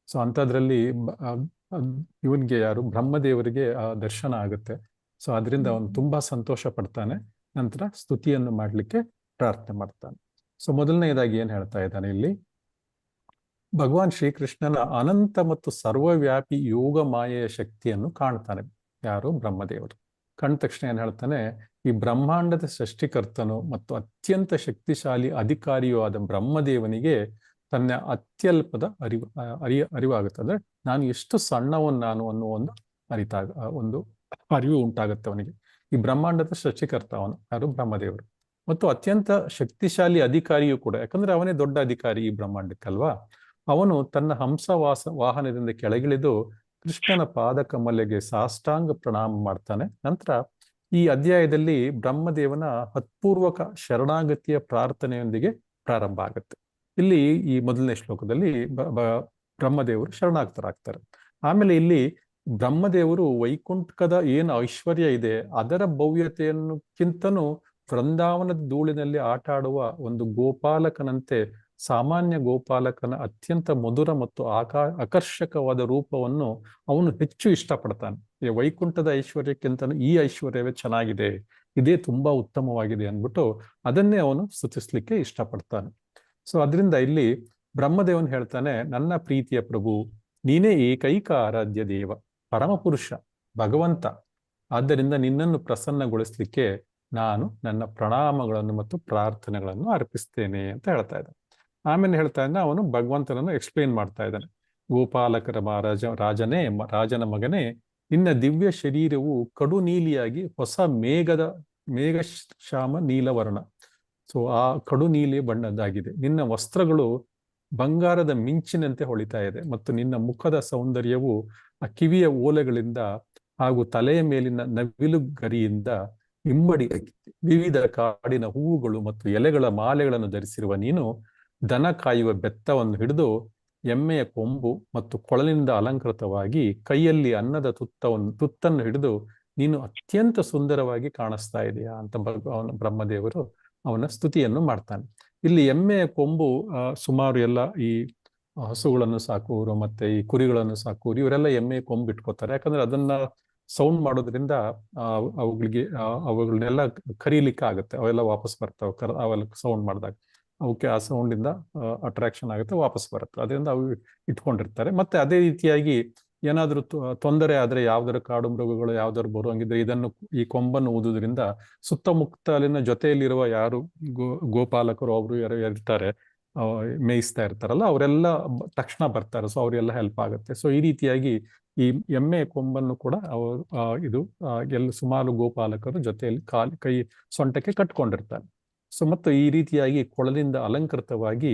ಸೊ ಅಂಥದ್ರಲ್ಲಿ ಇವನ್ಗೆ ಯಾರು ಬ್ರಹ್ಮದೇವರಿಗೆ ಆ ದರ್ಶನ ಆಗುತ್ತೆ. ಸೊ ಅದರಿಂದ ಅವನು ತುಂಬಾ ಸಂತೋಷ ಪಡ್ತಾನೆ. ನಂತರ ಸ್ತುತಿಯನ್ನು ಮಾಡ್ಲಿಕ್ಕೆ ಪ್ರಾರ್ಥನೆ ಮಾಡ್ತಾನೆ. ಸೊ ಮೊದಲನೇದಾಗಿ ಏನ್ ಹೇಳ್ತಾ ಇದ್ದಾನೆ ಇಲ್ಲಿ, ಭಗವಾನ್ ಶ್ರೀಕೃಷ್ಣನ ಅನಂತ ಮತ್ತು ಸರ್ವವ್ಯಾಪಿ ಯೋಗ ಮಾಯೆಯ ಶಕ್ತಿಯನ್ನು ಕಾಣ್ತಾನೆ. ಯಾರು? ಬ್ರಹ್ಮದೇವರು. ಕಂಡ ತಕ್ಷಣ ಏನ್ ಹೇಳ್ತಾನೆ, ಈ ಬ್ರಹ್ಮಾಂಡದ ಸೃಷ್ಟಿಕರ್ತನು ಮತ್ತು ಅತ್ಯಂತ ಶಕ್ತಿಶಾಲಿ ಅಧಿಕಾರಿಯೂ ಆದ ಬ್ರಹ್ಮದೇವನಿಗೆ ತನ್ನ ಅತ್ಯಲ್ಪದ ಅರಿವಾಗುತ್ತೆ. ಅಂದ್ರೆ ನಾನು ಎಷ್ಟು ಸಣ್ಣವನ್ ನಾನು ಅನ್ನೋ ಒಂದು ಅರಿವು ಉಂಟಾಗುತ್ತೆ ಅವನಿಗೆ. ಈ ಬ್ರಹ್ಮಾಂಡದ ಸೃಷ್ಟಿಕರ್ತ ಅವನು ಯಾರು? ಬ್ರಹ್ಮದೇವರು. ಮತ್ತು ಅತ್ಯಂತ ಶಕ್ತಿಶಾಲಿ ಅಧಿಕಾರಿಯೂ ಕೂಡ, ಯಾಕಂದ್ರೆ ಅವನೇ ದೊಡ್ಡ ಅಧಿಕಾರಿ ಈ ಬ್ರಹ್ಮಾಂಡಕ್ಕಲ್ವಾ. ಅವನು ತನ್ನ ವಾಹನದಿಂದ ಕೆಳಗಿಳಿದು ಕೃಷ್ಣನ ಪಾದಕಮಲೆಗೆ ಸಾಷ್ಟಾಂಗ ಪ್ರಣಾಮ ಮಾಡ್ತಾನೆ. ನಂತರ ಈ ಅಧ್ಯಾಯದಲ್ಲಿ ಬ್ರಹ್ಮದೇವನ ಹತ್ಪೂರ್ವಕ ಶರಣಾಗತಿಯ ಪ್ರಾರ್ಥನೆಯೊಂದಿಗೆ ಪ್ರಾರಂಭ ಆಗುತ್ತೆ. ಇಲ್ಲಿ ಈ ಮೊದಲನೇ ಶ್ಲೋಕದಲ್ಲಿ ಬ್ರಹ್ಮದೇವರು ಶರಣಾಗತರಾಗ್ತಾರೆ. ಆಮೇಲೆ ಇಲ್ಲಿ ಬ್ರಹ್ಮದೇವರು ವೈಕುಂಠದ ಏನು ಐಶ್ವರ್ಯ ಇದೆ ಅದರ ಭವ್ಯತೆಯನ್ನುಕ್ಕಿಂತನೂ ವೃಂದಾವನದ ಧೂಳಿನಲ್ಲಿ ಆಟ ಆಡುವ ಒಂದು ಗೋಪಾಲಕನಂತೆ, ಸಾಮಾನ್ಯ ಗೋಪಾಲಕನ ಅತ್ಯಂತ ಮಧುರ ಮತ್ತು ಆಕರ್ಷಕವಾದ ರೂಪವನ್ನು ಅವನು ಹೆಚ್ಚು ಇಷ್ಟಪಡ್ತಾನೆ. ಈ ವೈಕುಂಠದ ಐಶ್ವರ್ಯಕ್ಕಿಂತನೂ ಈ ಐಶ್ವರ್ಯವೇ ಚೆನ್ನಾಗಿದೆ, ಇದೇ ತುಂಬಾ ಉತ್ತಮವಾಗಿದೆ ಅಂದ್ಬಿಟ್ಟು ಅದನ್ನೇ ಅವನು ಸ್ತುತಿಸ್ಲಿಕ್ಕೆ ಇಷ್ಟಪಡ್ತಾನೆ. ಸೊ ಅದರಿಂದ ಇಲ್ಲಿ ಬ್ರಹ್ಮದೇವನ್ ಹೇಳ್ತಾನೆ, ನನ್ನ ಪ್ರೀತಿಯ ಪ್ರಭು, ನೀನೇ ಏಕೈಕ ಆರಾಧ್ಯ ದೇವ, ಪರಮಪುರುಷ, ಭಗವಂತ. ಆದ್ದರಿಂದ ನಿನ್ನನ್ನು ಪ್ರಸನ್ನಗೊಳಿಸ್ಲಿಕ್ಕೆ ನಾನು ನನ್ನ ಪ್ರಣಾಮಗಳನ್ನು ಮತ್ತು ಪ್ರಾರ್ಥನೆಗಳನ್ನು ಅರ್ಪಿಸ್ತೇನೆ ಅಂತ ಹೇಳ್ತಾ ಇದ್ದಾನೆ. ಆಮೇಲೆ ಹೇಳ್ತಾ ಇದ್ದಾನೆ, ಅವನು ಭಗವಂತನನ್ನು ಎಕ್ಸ್ಪ್ಲೇನ್ ಮಾಡ್ತಾ ಇದ್ದಾನೆ. ಗೋಪಾಲಕರ ರಾಜನ ಮಗನೇ, ನಿನ್ನ ದಿವ್ಯ ಶರೀರವು ಕಡು ನೀಲಿಯಾಗಿ ಹೊಸ ಮೇಘಶ್ಯಾಮ ನೀಲವರ್ಣ, ಸೊ ಆ ಕಡು ನೀಲಿ ಬಣ್ಣದ್ದಾಗಿದೆ. ನಿನ್ನ ವಸ್ತ್ರಗಳು ಬಂಗಾರದ ಮಿಂಚಿನಂತೆ ಹೊಳಿತಾ ಇದೆ ಮತ್ತು ನಿನ್ನ ಮುಖದ ಸೌಂದರ್ಯವು ಆ ಕಿವಿಯ ಓಲೆಗಳಿಂದ ಹಾಗೂ ತಲೆಯ ಮೇಲಿನ ನವಿಲು ಗರಿಯಿಂದ ಇಮ್ಮಡಿಯಾಗಿದೆ. ವಿವಿಧ ಕಾಡಿನ ಹೂವುಗಳು ಮತ್ತು ಎಲೆಗಳ ಮಾಲೆಗಳನ್ನು ಧರಿಸಿರುವ ನೀನು ದನ ಕಾಯುವ ಬೆತ್ತವನ್ನು ಹಿಡಿದು ಎಮ್ಮೆಯ ಕೊಂಬು ಮತ್ತು ಕೊಳಲಿನಿಂದ ಅಲಂಕೃತವಾಗಿ ಕೈಯಲ್ಲಿ ಅನ್ನದ ತುತ್ತನ್ನು ಹಿಡಿದು ನೀನು ಅತ್ಯಂತ ಸುಂದರವಾಗಿ ಕಾಣಿಸ್ತಾ ಇದೆಯಾ ಅಂತ ಬ್ರಹ್ಮದೇವರು ಅವನ ಸ್ತುತಿಯನ್ನು ಮಾಡ್ತಾನೆ. ಇಲ್ಲಿ ಎಮ್ಮೆಯ ಕೊಂಬು ಸುಮಾರು ಎಲ್ಲ ಈ ಹಸುಗಳನ್ನು ಸಾಕುವರು ಮತ್ತೆ ಈ ಕುರಿಗಳನ್ನು ಸಾಕುವರು ಇವರೆಲ್ಲ ಎಮ್ಮೆಯ ಕೊಂಬು ಇಟ್ಕೋತಾರೆ. ಯಾಕಂದ್ರೆ ಅದನ್ನ ಸೌಂಡ್ ಮಾಡೋದ್ರಿಂದ ಅವುಗಳನ್ನೆಲ್ಲ ಕರೀಲಿಕ್ಕೆ ಆಗುತ್ತೆ, ಅವೆಲ್ಲ ವಾಪಸ್ ಬರ್ತವೆ. ಅವೆಲ್ಲ ಸೌಂಡ್ ಮಾಡಿದಾಗ ಅವಕ್ಕೆ ಆ ಸೌಂಡಿಂದ ಅಟ್ರಾಕ್ಷನ್ ಆಗುತ್ತೆ, ವಾಪಸ್ ಬರುತ್ತೆ. ಅದರಿಂದ ಅವು ಇಟ್ಕೊಂಡಿರ್ತಾರೆ. ಮತ್ತೆ ಅದೇ ರೀತಿಯಾಗಿ ಏನಾದ್ರೂ ತೊಂದರೆ ಆದ್ರೆ ಯಾವ್ದಾರು ಕಾಡು ಮೃಗಗಳು ಯಾವ್ದಾದ್ರು ಬರುವಂಗಿದ್ರೆ ಈ ಕೊಂಬನ್ನು ಊದುವುದರಿಂದ ಸುತ್ತಮುತ್ತಲಿನ ಜೊತೆಯಲ್ಲಿರುವ ಯಾರು ಗೋಪಾಲಕರು ಅವರು ಯಾರು ಇರ್ತಾರೆ, ಮೇಯಿಸ್ತಾ ಇರ್ತಾರಲ್ಲ, ಅವರೆಲ್ಲ ತಕ್ಷಣ ಬರ್ತಾರೆ. ಸೊ ಅವರೆಲ್ಲ ಹೆಲ್ಪ್ ಆಗುತ್ತೆ. ಸೊ ಈ ರೀತಿಯಾಗಿ ಈ ಎಮ್ಮೆ ಕೊಂಬನ್ನು ಕೂಡ ಎಲ್ಲ ಸುಮಾರು ಗೋಪಾಲಕರು ಜೊತೆಯಲ್ಲಿ ಕೈ ಸೊಂಟಕ್ಕೆ ಕಟ್ಕೊಂಡಿರ್ತಾರೆ. ಸೊ ಮತ್ತು ಈ ರೀತಿಯಾಗಿ ಕೊಳಲಿಂದ ಅಲಂಕೃತವಾಗಿ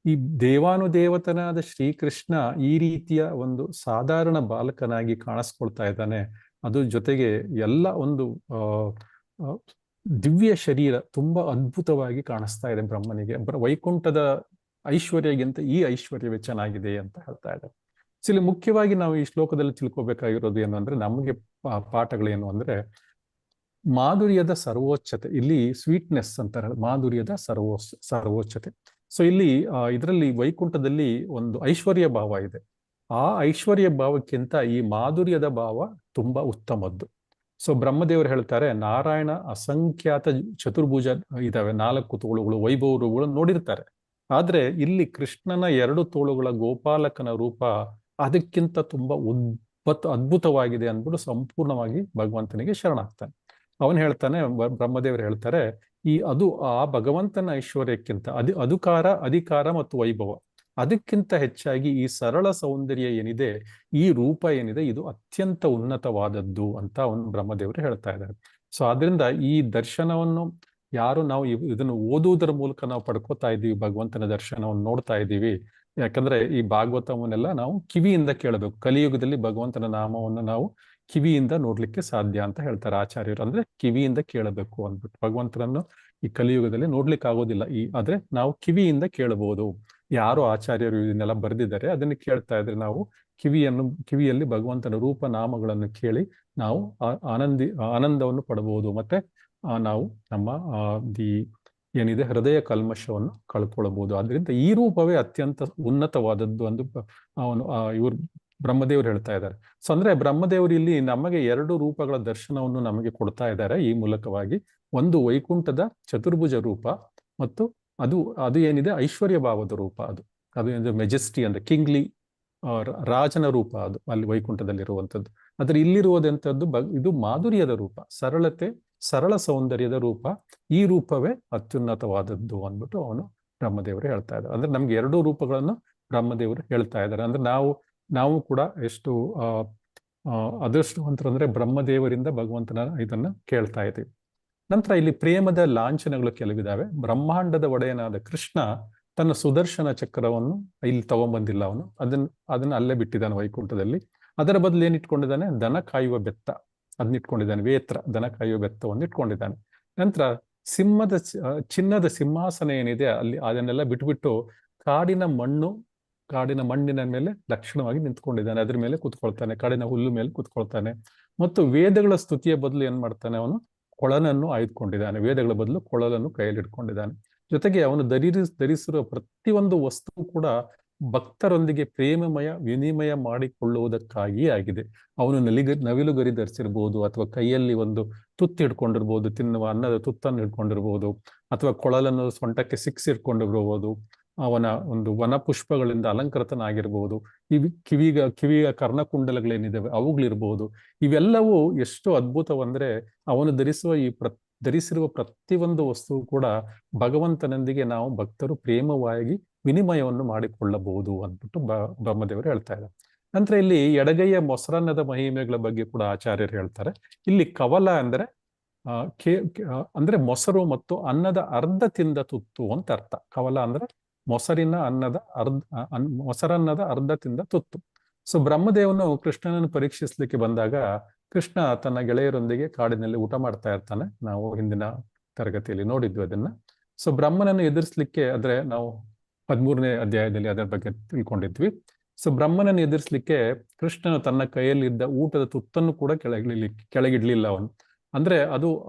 ಈ ದೇವಾನುದೇವತನಾದ ಶ್ರೀಕೃಷ್ಣ ಈ ರೀತಿಯ ಒಂದು ಸಾಧಾರಣ ಬಾಲಕನಾಗಿ ಕಾಣಿಸ್ಕೊಳ್ತಾ ಇದ್ದಾನೆ. ಅದು ಜೊತೆಗೆ ಎಲ್ಲ ಒಂದು ದಿವ್ಯ ಶರೀರ ತುಂಬಾ ಅದ್ಭುತವಾಗಿ ಕಾಣಿಸ್ತಾ ಇದೆ ಬ್ರಹ್ಮನಿಗೆ. ವೈಕುಂಠದ ಐಶ್ವರ್ಯಗಿಂತ ಈ ಐಶ್ವರ್ಯವೇ ಚೆನ್ನಾಗಿದೆ ಅಂತ ಹೇಳ್ತಾ ಇದ್ದಾರೆ. ಸೊ ಇಲ್ಲಿ ಮುಖ್ಯವಾಗಿ ನಾವು ಈ ಶ್ಲೋಕದಲ್ಲಿ ತಿಳ್ಕೊಬೇಕಾಗಿರೋದು ಏನು ಅಂದ್ರೆ, ನಮಗೆ ಪಾಠಗಳೇನು ಅಂದ್ರೆ ಮಾಧುರ್ಯದ ಸರ್ವೋಚ್ಚತೆ. ಇಲ್ಲಿ ಸ್ವೀಟ್ನೆಸ್ ಅಂತಾರೆ, ಮಾಧುರ್ಯದ ಸರ್ವೋಚ್ಚತೆ. ಸೊ ಇಲ್ಲಿ ಇದರಲ್ಲಿ ವೈಕುಂಠದಲ್ಲಿ ಒಂದು ಐಶ್ವರ್ಯ ಭಾವ ಇದೆ. ಆ ಐಶ್ವರ್ಯ ಭಾವಕ್ಕಿಂತ ಈ ಮಾಧುರ್ಯದ ಭಾವ ತುಂಬಾ ಉತ್ತಮದ್ದು. ಸೊ ಬ್ರಹ್ಮದೇವರು ಹೇಳ್ತಾರೆ, ನಾರಾಯಣ ಅಸಂಖ್ಯಾತ ಚತುರ್ಭುಜ ಇದಾವೆ, 4 ತೋಳುಗಳು, ವೈಭವಗಳು ನೋಡಿರ್ತಾರೆ. ಆದ್ರೆ ಇಲ್ಲಿ ಕೃಷ್ಣನ 2 ತೋಳುಗಳ ಗೋಪಾಲಕನ ರೂಪ ಅದಕ್ಕಿಂತ ತುಂಬಾ ಅದ್ಭುತವಾಗಿದೆ ಅಂದ್ಬಿಟ್ಟು ಸಂಪೂರ್ಣವಾಗಿ ಭಗವಂತನಿಗೆ ಶರಣಾಗ್ತಾನೆ. ಅವನು ಹೇಳ್ತಾನೆ, ಬ್ರಹ್ಮದೇವರು ಹೇಳ್ತಾರೆ, ಆ ಭಗವಂತನ ಐಶ್ವರ್ಯಕ್ಕಿಂತ ಅಧಿಕಾರ ಮತ್ತು ವೈಭವ ಅದಕ್ಕಿಂತ ಹೆಚ್ಚಾಗಿ ಈ ಸರಳ ಸೌಂದರ್ಯ ಏನಿದೆ, ಈ ರೂಪ ಏನಿದೆ, ಇದು ಅತ್ಯಂತ ಉನ್ನತವಾದದ್ದು ಅಂತ ಬ್ರಹ್ಮದೇವರು ಹೇಳ್ತಾ ಇದ್ದಾರೆ. ಸೊ ಆದ್ರಿಂದ ಈ ದರ್ಶನವನ್ನು ನಾವು ಇದನ್ನು ಓದುವುದರ ಮೂಲಕ ನಾವು ಪಡ್ಕೋತಾ ಇದ್ದೀವಿ, ಭಗವಂತನ ದರ್ಶನವನ್ನು ನೋಡ್ತಾ ಇದ್ದೀವಿ. ಯಾಕಂದ್ರೆ ಈ ಭಾಗವತವನ್ನೆಲ್ಲ ನಾವು ಕಿವಿಯಿಂದ ಕೇಳಬೇಕು. ಕಲಿಯುಗದಲ್ಲಿ ಭಗವಂತನ ನಾಮವನ್ನು ನಾವು ಕಿವಿಯಿಂದ ನೋಡ್ಲಿಕ್ಕೆ ಸಾಧ್ಯ ಅಂತ ಹೇಳ್ತಾರೆ ಆಚಾರ್ಯರು. ಅಂದ್ರೆ ಕಿವಿಯಿಂದ ಕೇಳಬೇಕು ಅಂದ್ಬಿಟ್ಟು. ಭಗವಂತನನ್ನು ಈ ಕಲಿಯುಗದಲ್ಲಿ ನೋಡ್ಲಿಕ್ಕೆ ಆಗೋದಿಲ್ಲ, ಆದ್ರೆ ನಾವು ಕಿವಿಯಿಂದ ಕೇಳಬಹುದು. ಯಾರು ಆಚಾರ್ಯರು ಇದನ್ನೆಲ್ಲ ಬರೆದಿದ್ದಾರೆ ಅದನ್ನು ಕೇಳ್ತಾ ಇದ್ರೆ ನಾವು ಕಿವಿಯಲ್ಲಿ ಭಗವಂತನ ರೂಪ ನಾಮಗಳನ್ನು ಕೇಳಿ ನಾವು ಆನಂದವನ್ನು ಪಡಬಹುದು. ಮತ್ತೆ ನಾವು ನಮ್ಮ ಏನಿದೆ ಹೃದಯ ಕಲ್ಮಶವನ್ನು ಕಳ್ಕೊಳ್ಬಹುದು. ಆದ್ರಿಂದ ಈ ರೂಪವೇ ಅತ್ಯಂತ ಉನ್ನತವಾದದ್ದು ಎಂದು ಇವರು ಬ್ರಹ್ಮದೇವರು ಹೇಳ್ತಾ ಇದ್ದಾರೆ. ಸೊ ಅಂದ್ರೆ ಬ್ರಹ್ಮದೇವರು ಇಲ್ಲಿ ನಮಗೆ 2 ರೂಪಗಳ ದರ್ಶನವನ್ನು ನಮಗೆ ಕೊಡ್ತಾ ಇದ್ದಾರೆ ಈ ಮೂಲಕವಾಗಿ. ಒಂದು ವೈಕುಂಠದ ಚತುರ್ಭುಜ ರೂಪ ಮತ್ತು ಅದು ಏನಿದೆ ಐಶ್ವರ್ಯ ಭಾವದ ರೂಪ. ಅದು ಮೆಜೆಸ್ಟಿ ಅಂದ್ರೆ ಕಿಂಗ್ಲಿ ರಾಜನ ರೂಪ, ಅದು ಅಲ್ಲಿ ವೈಕುಂಠದಲ್ಲಿರುವಂಥದ್ದು. ಆದ್ರೆ ಇಲ್ಲಿರುವುದಂಥದ್ದು ಇದು ಮಾಧುರ್ಯದ ರೂಪ, ಸರಳ ಸೌಂದರ್ಯದ ರೂಪ. ಈ ರೂಪವೇ ಅತ್ಯುನ್ನತವಾದದ್ದು ಅಂದ್ಬಿಟ್ಟು ಅವನು ಬ್ರಹ್ಮದೇವರು ಹೇಳ್ತಾ ಇದ್ದಾರೆ. ಅಂದ್ರೆ ನಮ್ಗೆ ಎರಡೂ ರೂಪಗಳನ್ನು ಬ್ರಹ್ಮದೇವರು ಹೇಳ್ತಾ ಇದ್ದಾರೆ. ಅಂದ್ರೆ ನಾವು ಕೂಡ ಎಷ್ಟು ಅದೃಷ್ಟವಂತರು ಅಂದ್ರೆ ಬ್ರಹ್ಮದೇವರಿಂದ ಭಗವಂತನ ಇದನ್ನ ಕೇಳ್ತಾ ಇದ್ದೀವಿ. ನಂತರ ಇಲ್ಲಿ ಪ್ರೇಮದ ಲಾಂಛನಗಳು ಕೆಲವಿದಾವೆ. ಬ್ರಹ್ಮಾಂಡದ ಒಡೆಯನಾದ ಕೃಷ್ಣ ತನ್ನ ಸುದರ್ಶನ ಚಕ್ರವನ್ನು ಇಲ್ಲಿ ತಗೊಂಬಂದಿಲ್ಲ, ಅವನು ಅದನ್ನ ಅಲ್ಲೇ ಬಿಟ್ಟಿದ್ದಾನೆ ವೈಕುಂಠದಲ್ಲಿ. ಅದರ ಬದಲು ಏನಿಟ್ಕೊಂಡಿದ್ದಾನೆ? ದನ ಕಾಯುವ ಬೆತ್ತ ಅದನ್ನ ಇಟ್ಕೊಂಡಿದ್ದಾನೆ. ವೇತ್ರ, ದನ ಕಾಯುವ ಬೆತ್ತವನ್ನು ಇಟ್ಕೊಂಡಿದ್ದಾನೆ. ನಂತರ ಚಿನ್ನದ ಸಿಂಹಾಸನ ಏನಿದೆ ಅಲ್ಲಿ, ಅದನ್ನೆಲ್ಲ ಬಿಟ್ಬಿಟ್ಟು ಕಾಡಿನ ಮಣ್ಣಿನ ಮೇಲೆ ಲಕ್ಷಣವಾಗಿ ನಿಂತ್ಕೊಂಡಿದ್ದಾನೆ. ಅದ್ರ ಮೇಲೆ ಕೂತ್ಕೊಳ್ತಾನೆ, ಕಾಡಿನ ಹುಲ್ಲು ಮೇಲೆ ಕೂತ್ಕೊಳ್ತಾನೆ. ಮತ್ತು ವೇದಗಳ ಸ್ತುತಿಯ ಬದಲು ಏನ್ ಮಾಡ್ತಾನೆ? ಅವನು ಕೊಳಲನ್ನು ಆಯ್ದುಕೊಂಡಿದ್ದಾನೆ. ವೇದಗಳ ಬದಲು ಕೊಳಲನ್ನು ಕೈಯಲ್ಲಿ ಇಟ್ಕೊಂಡಿದ್ದಾನೆ. ಜೊತೆಗೆ ಅವನು ಧರಿಸಿರುವ ಪ್ರತಿಯೊಂದು ವಸ್ತು ಕೂಡ ಭಕ್ತರೊಂದಿಗೆ ಪ್ರೇಮಮಯ ವಿನಿಮಯ ಮಾಡಿಕೊಳ್ಳುವುದಕ್ಕಾಗಿಯೇ ಆಗಿದೆ. ಅವನು ನವಿಲುಗರಿ ಧರಿಸಿರ್ಬೋದು, ಅಥವಾ ಕೈಯಲ್ಲಿ ಒಂದು ತುತ್ತು ಹಿಡ್ಕೊಂಡಿರ್ಬೋದು, ತಿನ್ನುವ ಅನ್ನದ ತುತ್ತನ್ನು ಹಿಡ್ಕೊಂಡಿರ್ಬೋದು, ಅಥವಾ ಕೊಳಲನ್ನು ಸೊಂಟಕ್ಕೆ ಸಿಕ್ಕಿಸಿಟ್ಕೊಂಡಿರ್ಬೋದು, ಅವನ ಒಂದು ವನಪುಷ್ಪಗಳಿಂದ ಅಲಂಕೃತನಾಗಿರ್ಬೋದು, ಕಿವಿಯ ಕರ್ಣಕುಂಡಲಗಳೇನಿದಾವೆ ಅವುಗಳಿರ್ಬೋದು. ಇವೆಲ್ಲವೂ ಎಷ್ಟು ಅದ್ಭುತವಂದ್ರೆ ಅವನು ಧರಿಸಿರುವ ಪ್ರತಿಯೊಂದು ವಸ್ತು ಕೂಡ ಭಗವಂತನೊಂದಿಗೆ ನಾವು ಭಕ್ತರು ಪ್ರೇಮವಾಗಿ ವಿನಿಮಯವನ್ನು ಮಾಡಿಕೊಳ್ಳಬಹುದು ಅಂದ್ಬಿಟ್ಟು ಬ್ರಹ್ಮದೇವರು ಹೇಳ್ತಾ ಇದ್ದಾರೆ. ನಂತರ ಇಲ್ಲಿ ಎಡಗೈಯ ಮೊಸರನ್ನದ ಮಹಿಮೆಗಳ ಬಗ್ಗೆ ಕೂಡ ಆಚಾರ್ಯರು ಹೇಳ್ತಾರೆ. ಇಲ್ಲಿ ಕವಲ ಅಂದ್ರೆ ಅಂದ್ರೆ ಮೊಸರು ಮತ್ತು ಅನ್ನದ ಅರ್ಧ ತಿಂದ ತುತ್ತು ಅಂತ ಅರ್ಥ. ಕವಲ ಅಂದ್ರೆ ಮೊಸರನ್ನದ ಅರ್ಧ ತಿಂದ ತುತ್ತು. ಸೊ ಬ್ರಹ್ಮದೇವನು ಕೃಷ್ಣನನ್ನು ಪರೀಕ್ಷಿಸ್ಲಿಕ್ಕೆ ಬಂದಾಗ ಕೃಷ್ಣ ತನ್ನ ಗೆಳೆಯರೊಂದಿಗೆ ಕಾಡಿನಲ್ಲಿ ಊಟ ಮಾಡ್ತಾ ಇರ್ತಾನೆ. ನಾವು ಹಿಂದಿನ ತರಗತಿಯಲ್ಲಿ ನೋಡಿದ್ವಿ ಅದನ್ನ. ಸೊ ಬ್ರಹ್ಮನನ್ನು ಎದುರಿಸ್ಲಿಕ್ಕೆ, ಅಂದ್ರೆ ನಾವು 13ನೇ ಅಧ್ಯಾಯದಲ್ಲಿ ಅದರ ಬಗ್ಗೆ ತಿಳ್ಕೊಂಡಿದ್ವಿ. ಸೊ ಬ್ರಹ್ಮನನ್ನು ಎದುರಿಸ್ಲಿಕ್ಕೆ ಕೃಷ್ಣನು ತನ್ನ ಕೈಯಲ್ಲಿದ್ದ ಊಟದ ತುತ್ತನ್ನು ಕೂಡ ಕೆಳಗಿಡ್ಲಿಲ್ಲ ಅವನು. ಅಂದ್ರೆ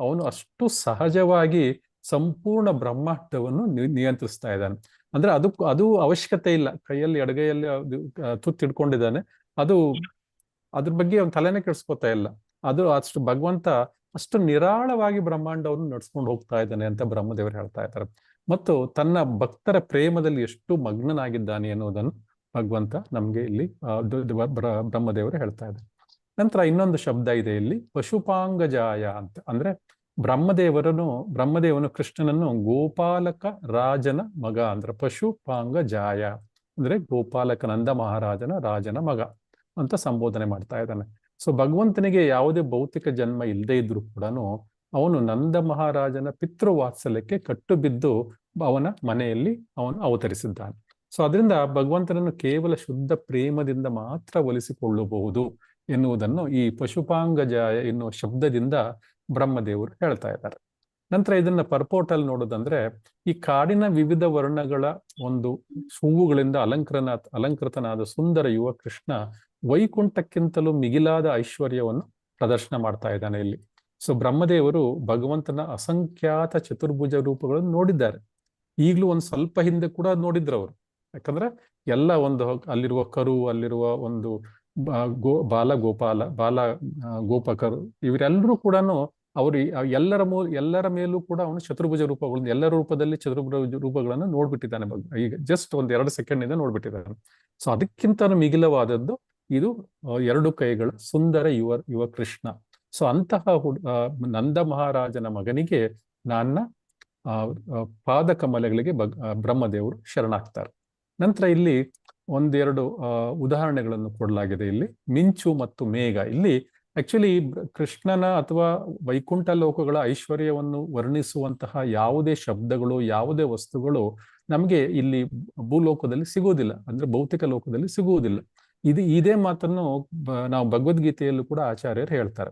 ಅವನು ಅಷ್ಟು ಸಹಜವಾಗಿ ಸಂಪೂರ್ಣ ಬ್ರಹ್ಮಾಂಡವನ್ನು ನಿಯಂತ್ರಿಸ್ತಾ ಇದ್ದಾನೆ. ಅಂದ್ರೆ ಅದು ಅವಶ್ಯಕತೆ ಇಲ್ಲ. ಎಡಗೈಯಲ್ಲಿ ತುತ್ತು ಇಟ್ಕೊಂಡಿದ್ದಾನೆ, ಅದ್ರ ಬಗ್ಗೆ ಅವ್ನು ತಲೆನೇ ಕೆಡಿಸ್ಕೊತಾ ಇಲ್ಲ. ಅಷ್ಟು ಭಗವಂತ ಅಷ್ಟು ನಿರಾಳವಾಗಿ ಬ್ರಹ್ಮಾಂಡವನ್ನು ನಡ್ಸ್ಕೊಂಡು ಹೋಗ್ತಾ ಇದ್ದಾನೆ ಅಂತ ಬ್ರಹ್ಮದೇವರು ಹೇಳ್ತಾ ಇದ್ದಾರೆ. ಮತ್ತು ತನ್ನ ಭಕ್ತರ ಪ್ರೇಮದಲ್ಲಿ ಎಷ್ಟು ಮಗ್ನನಾಗಿದ್ದಾನೆ ಅನ್ನೋದನ್ನು ಭಗವಂತ ನಮ್ಗೆ ಇಲ್ಲಿ ಬ್ರಹ್ಮದೇವರು ಹೇಳ್ತಾ ಇದ್ದಾರೆ. ನಂತರ ಇನ್ನೊಂದು ಶಬ್ದ ಇದೆ ಇಲ್ಲಿ, ಪಶುಪಾಂಗಜಾಯ ಅಂತ. ಅಂದ್ರೆ ಬ್ರಹ್ಮದೇವನು ಕೃಷ್ಣನನ್ನು ಗೋಪಾಲಕ ರಾಜನ ಮಗ ಅಂದ್ರೆ ಪಶುಪಾಂಗಜಾಯ ಅಂದ್ರೆ ಗೋಪಾಲಕ ನಂದ ಮಹಾರಾಜನ ರಾಜನ ಮಗ ಅಂತ ಸಂಬೋಧನೆ ಮಾಡ್ತಾ ಇದ್ದಾನೆ. ಸೊ ಭಗವಂತನಿಗೆ ಯಾವುದೇ ಭೌತಿಕ ಜನ್ಮ ಇಲ್ಲದೆ ಇದ್ರೂ ಕೂಡ ಅವನು ನಂದ ಮಹಾರಾಜನ ಪಿತೃವಾತ್ಸಲ್ಯಕ್ಕೆ ಕಟ್ಟು ಬಿದ್ದು ಅವನ ಮನೆಯಲ್ಲಿ ಅವನು ಅವತರಿಸಿದ್ದಾನೆ. ಸೊ ಅದರಿಂದ ಭಗವಂತನನ್ನು ಕೇವಲ ಶುದ್ಧ ಪ್ರೇಮದಿಂದ ಮಾತ್ರ ಒಲಿಸಿಕೊಳ್ಳಬಹುದು ಎನ್ನುವುದನ್ನು ಈ ಪಶುಪಾಂಗಜಾಯ ಎನ್ನುವ ಶಬ್ದದಿಂದ ಬ್ರಹ್ಮದೇವರು ಹೇಳ್ತಾ ಇದ್ದಾರೆ. ನಂತರ ಇದನ್ನ ಪರ್ಪೋರ್ಟಲ್ ನೋಡೋದಂದ್ರೆ, ಈ ಕಾಡಿನ ವಿವಿಧ ವರ್ಣಗಳ ಒಂದು ಹೂವುಗಳಿಂದ ಅಲಂಕೃತನಾದ ಸುಂದರ ಯುವ ಕೃಷ್ಣ ವೈಕುಂಠಕ್ಕಿಂತಲೂ ಮಿಗಿಲಾದ ಐಶ್ವರ್ಯವನ್ನು ಪ್ರದರ್ಶನ ಮಾಡ್ತಾ ಇದ್ದಾನೆ ಇಲ್ಲಿ. ಸೊ ಬ್ರಹ್ಮದೇವರು ಭಗವಂತನ ಅಸಂಖ್ಯಾತ ಚತುರ್ಭುಜ ರೂಪಗಳನ್ನು ನೋಡಿದ್ದಾರೆ. ಈಗಲೂ ಒಂದು ಸ್ವಲ್ಪ ಹಿಂದೆ ಕೂಡ ನೋಡಿದ್ರು ಅವರು. ಯಾಕಂದ್ರೆ ಎಲ್ಲ ಅಲ್ಲಿರುವ ಕರು, ಅಲ್ಲಿರುವ ಒಂದು ಬಾಲ ಗೋಪಕರು, ಇವರೆಲ್ಲರೂ ಕೂಡ ಅವರು ಎಲ್ಲರ ಮೇಲೂ ಕೂಡ ಅವನು ಚತುರ್ಭುಜ ರೂಪಗಳನ್ನು, ಎಲ್ಲರ ರೂಪದಲ್ಲಿ ಚತುರ್ಭುಜ ರೂಪಗಳನ್ನು ನೋಡ್ಬಿಟ್ಟಿದ್ದಾನೆ. ಈಗ ಜಸ್ಟ್ 1-2 ಸೆಕೆಂಡ್ ನೋಡ್ಬಿಟ್ಟಿದ್ದಾನೆ. ಸೊ ಅದಕ್ಕಿಂತ ಮಿಗಿಲವಾದದ್ದು ಇದು 2 ಕೈಗಳ ಸುಂದರ ಯುವ ಕೃಷ್ಣ. ಸೊ ಅಂತಹ ನಂದ ಮಹಾರಾಜನ ಮಗನಿಗೆ ನನ್ನ ಪಾದಕಮಲಗಳಿಗೆ ಬ್ರಹ್ಮದೇವರು ಶರಣಾಗ್ತಾರೆ. ನಂತರ ಇಲ್ಲಿ 1-2 ಉದಾಹರಣೆಗಳನ್ನು ಕೊಡಲಾಗಿದೆ. ಇಲ್ಲಿ ಮಿಂಚು ಮತ್ತು ಮೇಘ. ಇಲ್ಲಿ ಆಕ್ಚುಲಿ ಕೃಷ್ಣನ ಅಥವಾ ವೈಕುಂಠ ಲೋಕಗಳ ಐಶ್ವರ್ಯವನ್ನು ವರ್ಣಿಸುವಂತಹ ಯಾವುದೇ ಶಬ್ದಗಳು, ಯಾವುದೇ ವಸ್ತುಗಳು ನಮ್ಗೆ ಇಲ್ಲಿ ಭೂಲೋಕದಲ್ಲಿ ಸಿಗುವುದಿಲ್ಲ, ಅಂದ್ರೆ ಭೌತಿಕ ಲೋಕದಲ್ಲಿ ಸಿಗುವುದಿಲ್ಲ. ಇದೇ ಮಾತನ್ನು ನಾವು ಭಗವದ್ಗೀತೆಯಲ್ಲೂ ಕೂಡ ಆಚಾರ್ಯರು ಹೇಳ್ತಾರೆ.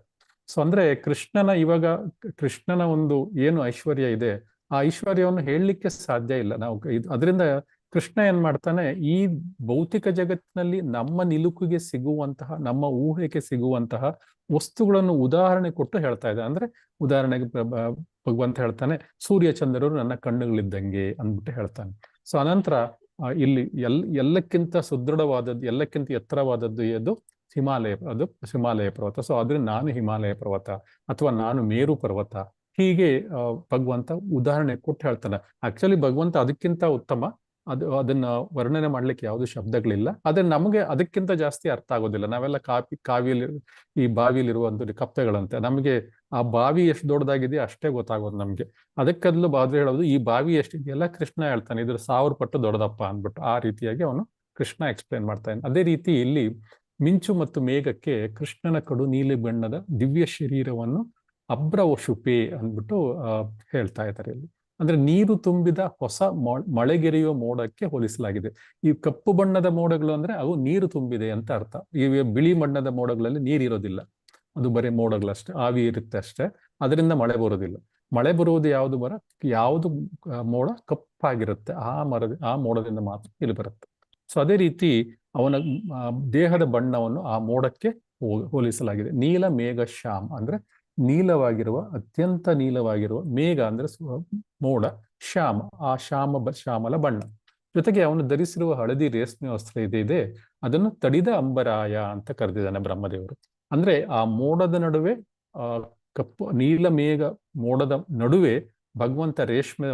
ಸೊ ಅಂದ್ರೆ ಕೃಷ್ಣನ ಒಂದು ಏನು ಐಶ್ವರ್ಯ ಇದೆ, ಆ ಐಶ್ವರ್ಯವನ್ನು ಹೇಳಲಿಕ್ಕೆ ಸಾಧ್ಯ ಇಲ್ಲ. ಅದರಿಂದ ಕೃಷ್ಣ ಏನ್ ಮಾಡ್ತಾನೆ, ಈ ಭೌತಿಕ ಜಗತ್ತಿನಲ್ಲಿ ನಮ್ಮ ನಿಲುಕಿಗೆ ಸಿಗುವಂತಹ, ನಮ್ಮ ಊಹೆಗೆ ಸಿಗುವಂತಹ ವಸ್ತುಗಳನ್ನು ಉದಾಹರಣೆ ಕೊಟ್ಟು ಹೇಳ್ತಾ ಇದ್ದಾನೆ. ಅಂದ್ರೆ ಉದಾಹರಣೆಗೆ ಭಗವಂತ ಹೇಳ್ತಾನೆ, ಸೂರ್ಯ ಚಂದ್ರರು ನನ್ನ ಕಣ್ಣುಗಳಿದ್ದಂಗೆ ಅಂದ್ಬಿಟ್ಟು ಹೇಳ್ತಾನೆ. ಸೊ ಅನಂತರ ಇಲ್ಲಿ ಎಲ್ಲಕ್ಕಿಂತ ಸುದೃಢವಾದದ್ದು, ಎಲ್ಲಕ್ಕಿಂತ ಎತ್ತರವಾದದ್ದು ಅದು ಹಿಮಾಲಯ ಪರ್ವತ. ಸೊ ಆದ್ರೆ ನಾನು ಹಿಮಾಲಯ ಪರ್ವತ ಅಥವಾ ನಾನು ಮೇರು ಪರ್ವತ, ಹೀಗೆ ಭಗವಂತ ಉದಾಹರಣೆ ಕೊಟ್ಟು ಹೇಳ್ತಾನೆ. ಆಕ್ಚುಲಿ ಭಗವಂತ ಅದಕ್ಕಿಂತ ಉತ್ತಮ. ಅದನ್ನ ವರ್ಣನೆ ಮಾಡ್ಲಿಕ್ಕೆ ಯಾವುದು ಶಬ್ದಗಳಿಲ್ಲ. ಆದ್ರೆ ನಮಗೆ ಅದಕ್ಕಿಂತ ಜಾಸ್ತಿ ಅರ್ಥ ಆಗೋದಿಲ್ಲ. ನಾವೆಲ್ಲ ಕಾವಿಯಲ್ಲಿ ಈ ಬಾವಿಯಲ್ಲಿರುವಂತ ಕಪ್ಪೆಗಳಂತೆ. ನಮಗೆ ಆ ಬಾವಿ ಎಷ್ಟು ದೊಡ್ಡದಾಗಿದೆಯೋ ಅಷ್ಟೇ ಗೊತ್ತಾಗೋದು ನಮ್ಗೆ. ಅದಕ್ಕದಲು ಬಾದ್ರೆ ಹೇಳೋದು ಈ ಬಾವಿ ಎಷ್ಟಿದೆಯಲ್ಲ ಕೃಷ್ಣ ಹೇಳ್ತಾನೆ ಇದ್ರ 1000 ಪಟ್ಟು ದೊಡ್ಡದಪ್ಪ ಅಂದ್ಬಿಟ್ಟು. ಆ ರೀತಿಯಾಗಿ ಅವನು ಕೃಷ್ಣ ಎಕ್ಸ್ಪ್ಲೇನ್ ಮಾಡ್ತಾನೆ. ಅದೇ ರೀತಿ ಇಲ್ಲಿ ಮಿಂಚು ಮತ್ತು ಮೇಘಕ್ಕೆ ಕೃಷ್ಣನ ಕಡು ನೀಲಿ ಬಣ್ಣದ ದಿವ್ಯ ಶರೀರವನ್ನು ಅಬ್ರವಶುಪೆ ಅಂದ್ಬಿಟ್ಟು ಹೇಳ್ತಾ ಇದ್ದಾರೆ ಇಲ್ಲಿ. ಅಂದ್ರೆ ನೀರು ತುಂಬಿದ ಹೊಸ ಮಳೆಗೆರೆಯುವ ಮೋಡಕ್ಕೆ ಹೋಲಿಸಲಾಗಿದೆ. ಈ ಕಪ್ಪು ಬಣ್ಣದ ಮೋಡಗಳು ಅಂದ್ರೆ ಅವು ನೀರು ತುಂಬಿದೆ ಅಂತ ಅರ್ಥ. ಈ ಬಿಳಿ ಬಣ್ಣದ ಮೋಡಗಳಲ್ಲಿ ನೀರಿರೋದಿಲ್ಲ, ಅದು ಬರೀ ಮೋಡಗಳಷ್ಟೇ, ಆವಿ ಇರುತ್ತೆ ಅಷ್ಟೇ. ಅದರಿಂದ ಮಳೆ ಬರೋದಿಲ್ಲ. ಮಳೆ ಬರುವುದು ಯಾವುದು ಮೋಡ ಕಪ್ಪಾಗಿರುತ್ತೆ, ಆ ಮೋಡದಿಂದ ಮಾತ್ರ ಇಲ್ಲಿ ಬರುತ್ತೆ. ಸೊ ಅದೇ ರೀತಿ ಅವನ ದೇಹದ ಬಣ್ಣವನ್ನು ಆ ಮೋಡಕ್ಕೆ ಹೋಲಿಸಲಾಗಿದೆ. ನೀಲ ಮೇಘ ಶ್ಯಾಮ್ ಅಂದ್ರೆ ನೀಲವಾಗಿರುವ, ಅತ್ಯಂತ ನೀಲವಾಗಿರುವ, ಮೇಘ ಅಂದ್ರೆ ಮೋಡ, ಶ್ಯಾಮ ಆ ಶ್ಯಾಮಲ ಬಣ್ಣ. ಜೊತೆಗೆ ಅವನು ಧರಿಸಿರುವ ಹಳದಿ ರೇಷ್ಮೆ ವಸ್ತ್ರ ಇದೆ ಅದನ್ನು ತಡಿದ ಅಂಬರಾಯ ಅಂತ ಕರೆದಿದ್ದಾನೆ ಬ್ರಹ್ಮದೇವರು. ಅಂದ್ರೆ ಆ ಮೋಡದ ನಡುವೆ ಕಪ್ಪು ನೀಲ ಮೇಘ ಮೋಡದ ನಡುವೆ ಭಗವಂತ ರೇಷ್ಮೆ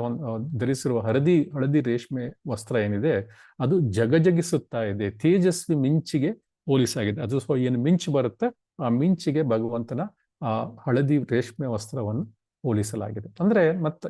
ಧರಿಸಿರುವ ಹಳದಿ ರೇಷ್ಮೆ ವಸ್ತ್ರ ಏನಿದೆ ಅದು ಜಗಜಗಿಸುತ್ತಾ ಇದೆ. ತೇಜಸ್ವಿ ಮಿಂಚಿಗೆ ಹೋಲಿಸಾಗಿದೆ. ಅದು ಏನು ಮಿಂಚು ಬರುತ್ತೆ ಆ ಮಿಂಚಿಗೆ ಭಗವಂತನ ಆ ಹಳದಿ ರೇಷ್ಮೆ ವಸ್ತ್ರವನ್ನು ಹೋಲಿಸಲಾಗಿದೆ. ಅಂದ್ರೆ ಮತ್ತೆ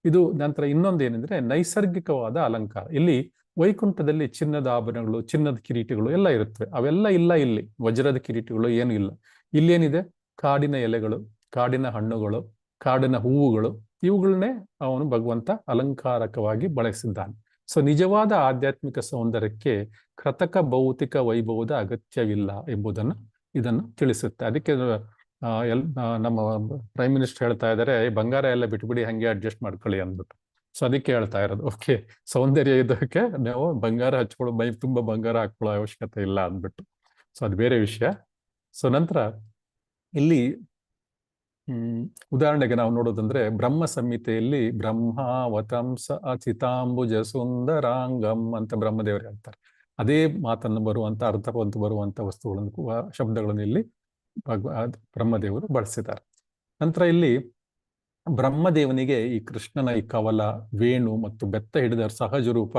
ಇದು ನಂತರ ಇನ್ನೊಂದೇನೆಂದ್ರೆ ನೈಸರ್ಗಿಕವಾದ ಅಲಂಕಾರ. ಇಲ್ಲಿ ವೈಕುಂಠದಲ್ಲಿ ಚಿನ್ನದ ಆಭರಣಗಳು, ಚಿನ್ನದ ಕಿರೀಟಗಳು ಎಲ್ಲ ಇರುತ್ತವೆ. ಅವೆಲ್ಲ ಇಲ್ಲ ಇಲ್ಲಿ. ವಜ್ರದ ಕಿರೀಟಗಳು ಏನು ಇಲ್ಲ. ಇಲ್ಲೇನಿದೆ? ಕಾಡಿನ ಎಲೆಗಳು, ಕಾಡಿನ ಹಣ್ಣುಗಳು, ಕಾಡಿನ ಹೂವುಗಳು, ಇವುಗಳನ್ನೇ ಅವನು ಭಗವಂತ ಅಲಂಕಾರಕವಾಗಿ ಬಳಸಿದ್ದಾನೆ. ಸೊ ನಿಜವಾದ ಆಧ್ಯಾತ್ಮಿಕ ಸೌಂದರ್ಯಕ್ಕೆ ಕೃತಕ ಭೌತಿಕ ವೈಭವದ ಅಗತ್ಯವಿಲ್ಲ ಇದನ್ನು ತಿಳಿಸುತ್ತೆ. ಅದಕ್ಕೆ ನಮ್ಮ ಪ್ರೈಮ್ ಮಿನಿಸ್ಟರ್ ಹೇಳ್ತಾ ಇದ್ದಾರೆ, ಬಂಗಾರ ಎಲ್ಲ ಬಿಟ್ಬಿಡಿ, ಹಂಗೆ ಅಡ್ಜಸ್ಟ್ ಮಾಡ್ಕೊಳ್ಳಿ ಅಂದ್ಬಿಟ್ಟು. ಸೊ ಅದಕ್ಕೆ ಹೇಳ್ತಾ ಇರೋದು, ಓಕೆ ಸೌಂದರ್ಯ ಇದಕ್ಕೆ ನಾವು ಬಂಗಾರ ಹಚ್ಕೊಳ್ಳೋ, ಮೈ ತುಂಬಾ ಬಂಗಾರ ಹಾಕೊಳ್ಳೋ ಅವಶ್ಯಕತೆ ಇಲ್ಲ ಅಂದ್ಬಿಟ್ಟು. ಸೊ ಅದು ಬೇರೆ ವಿಷಯ. ಸೊ ನಂತರ ಇಲ್ಲಿ ಉದಾಹರಣೆಗೆ ನಾವು ನೋಡೋದಂದ್ರೆ ಬ್ರಹ್ಮ ಸಂಹಿತೆಯಲ್ಲಿ ಬ್ರಹ್ಮಾವತಂಸ ಅಚಿತಾಂಬುಜ ಸುಂದರಾಂಗಂ ಅಂತ ಬ್ರಹ್ಮದೇವರು ಹೇಳ್ತಾರೆ. ಅದೇ ಮಾತನ್ನು ಬರುವಂತ ಅರ್ಥವಂತ ಬರುವಂತ ವಸ್ತುಗಳನ್ನು, ಶಬ್ದಗಳನ್ನು ಇಲ್ಲಿ ಬ್ರಹ್ಮದೇವರು ಬಳಸಿದ್ದಾರೆ. ನಂತರ ಇಲ್ಲಿ ಬ್ರಹ್ಮದೇವನಿಗೆ ಈ ಕೃಷ್ಣನ ಈ ಕವಲ, ವೇಣು ಮತ್ತು ಬೆತ್ತ ಹಿಡಿದ ಸಹಜ ರೂಪ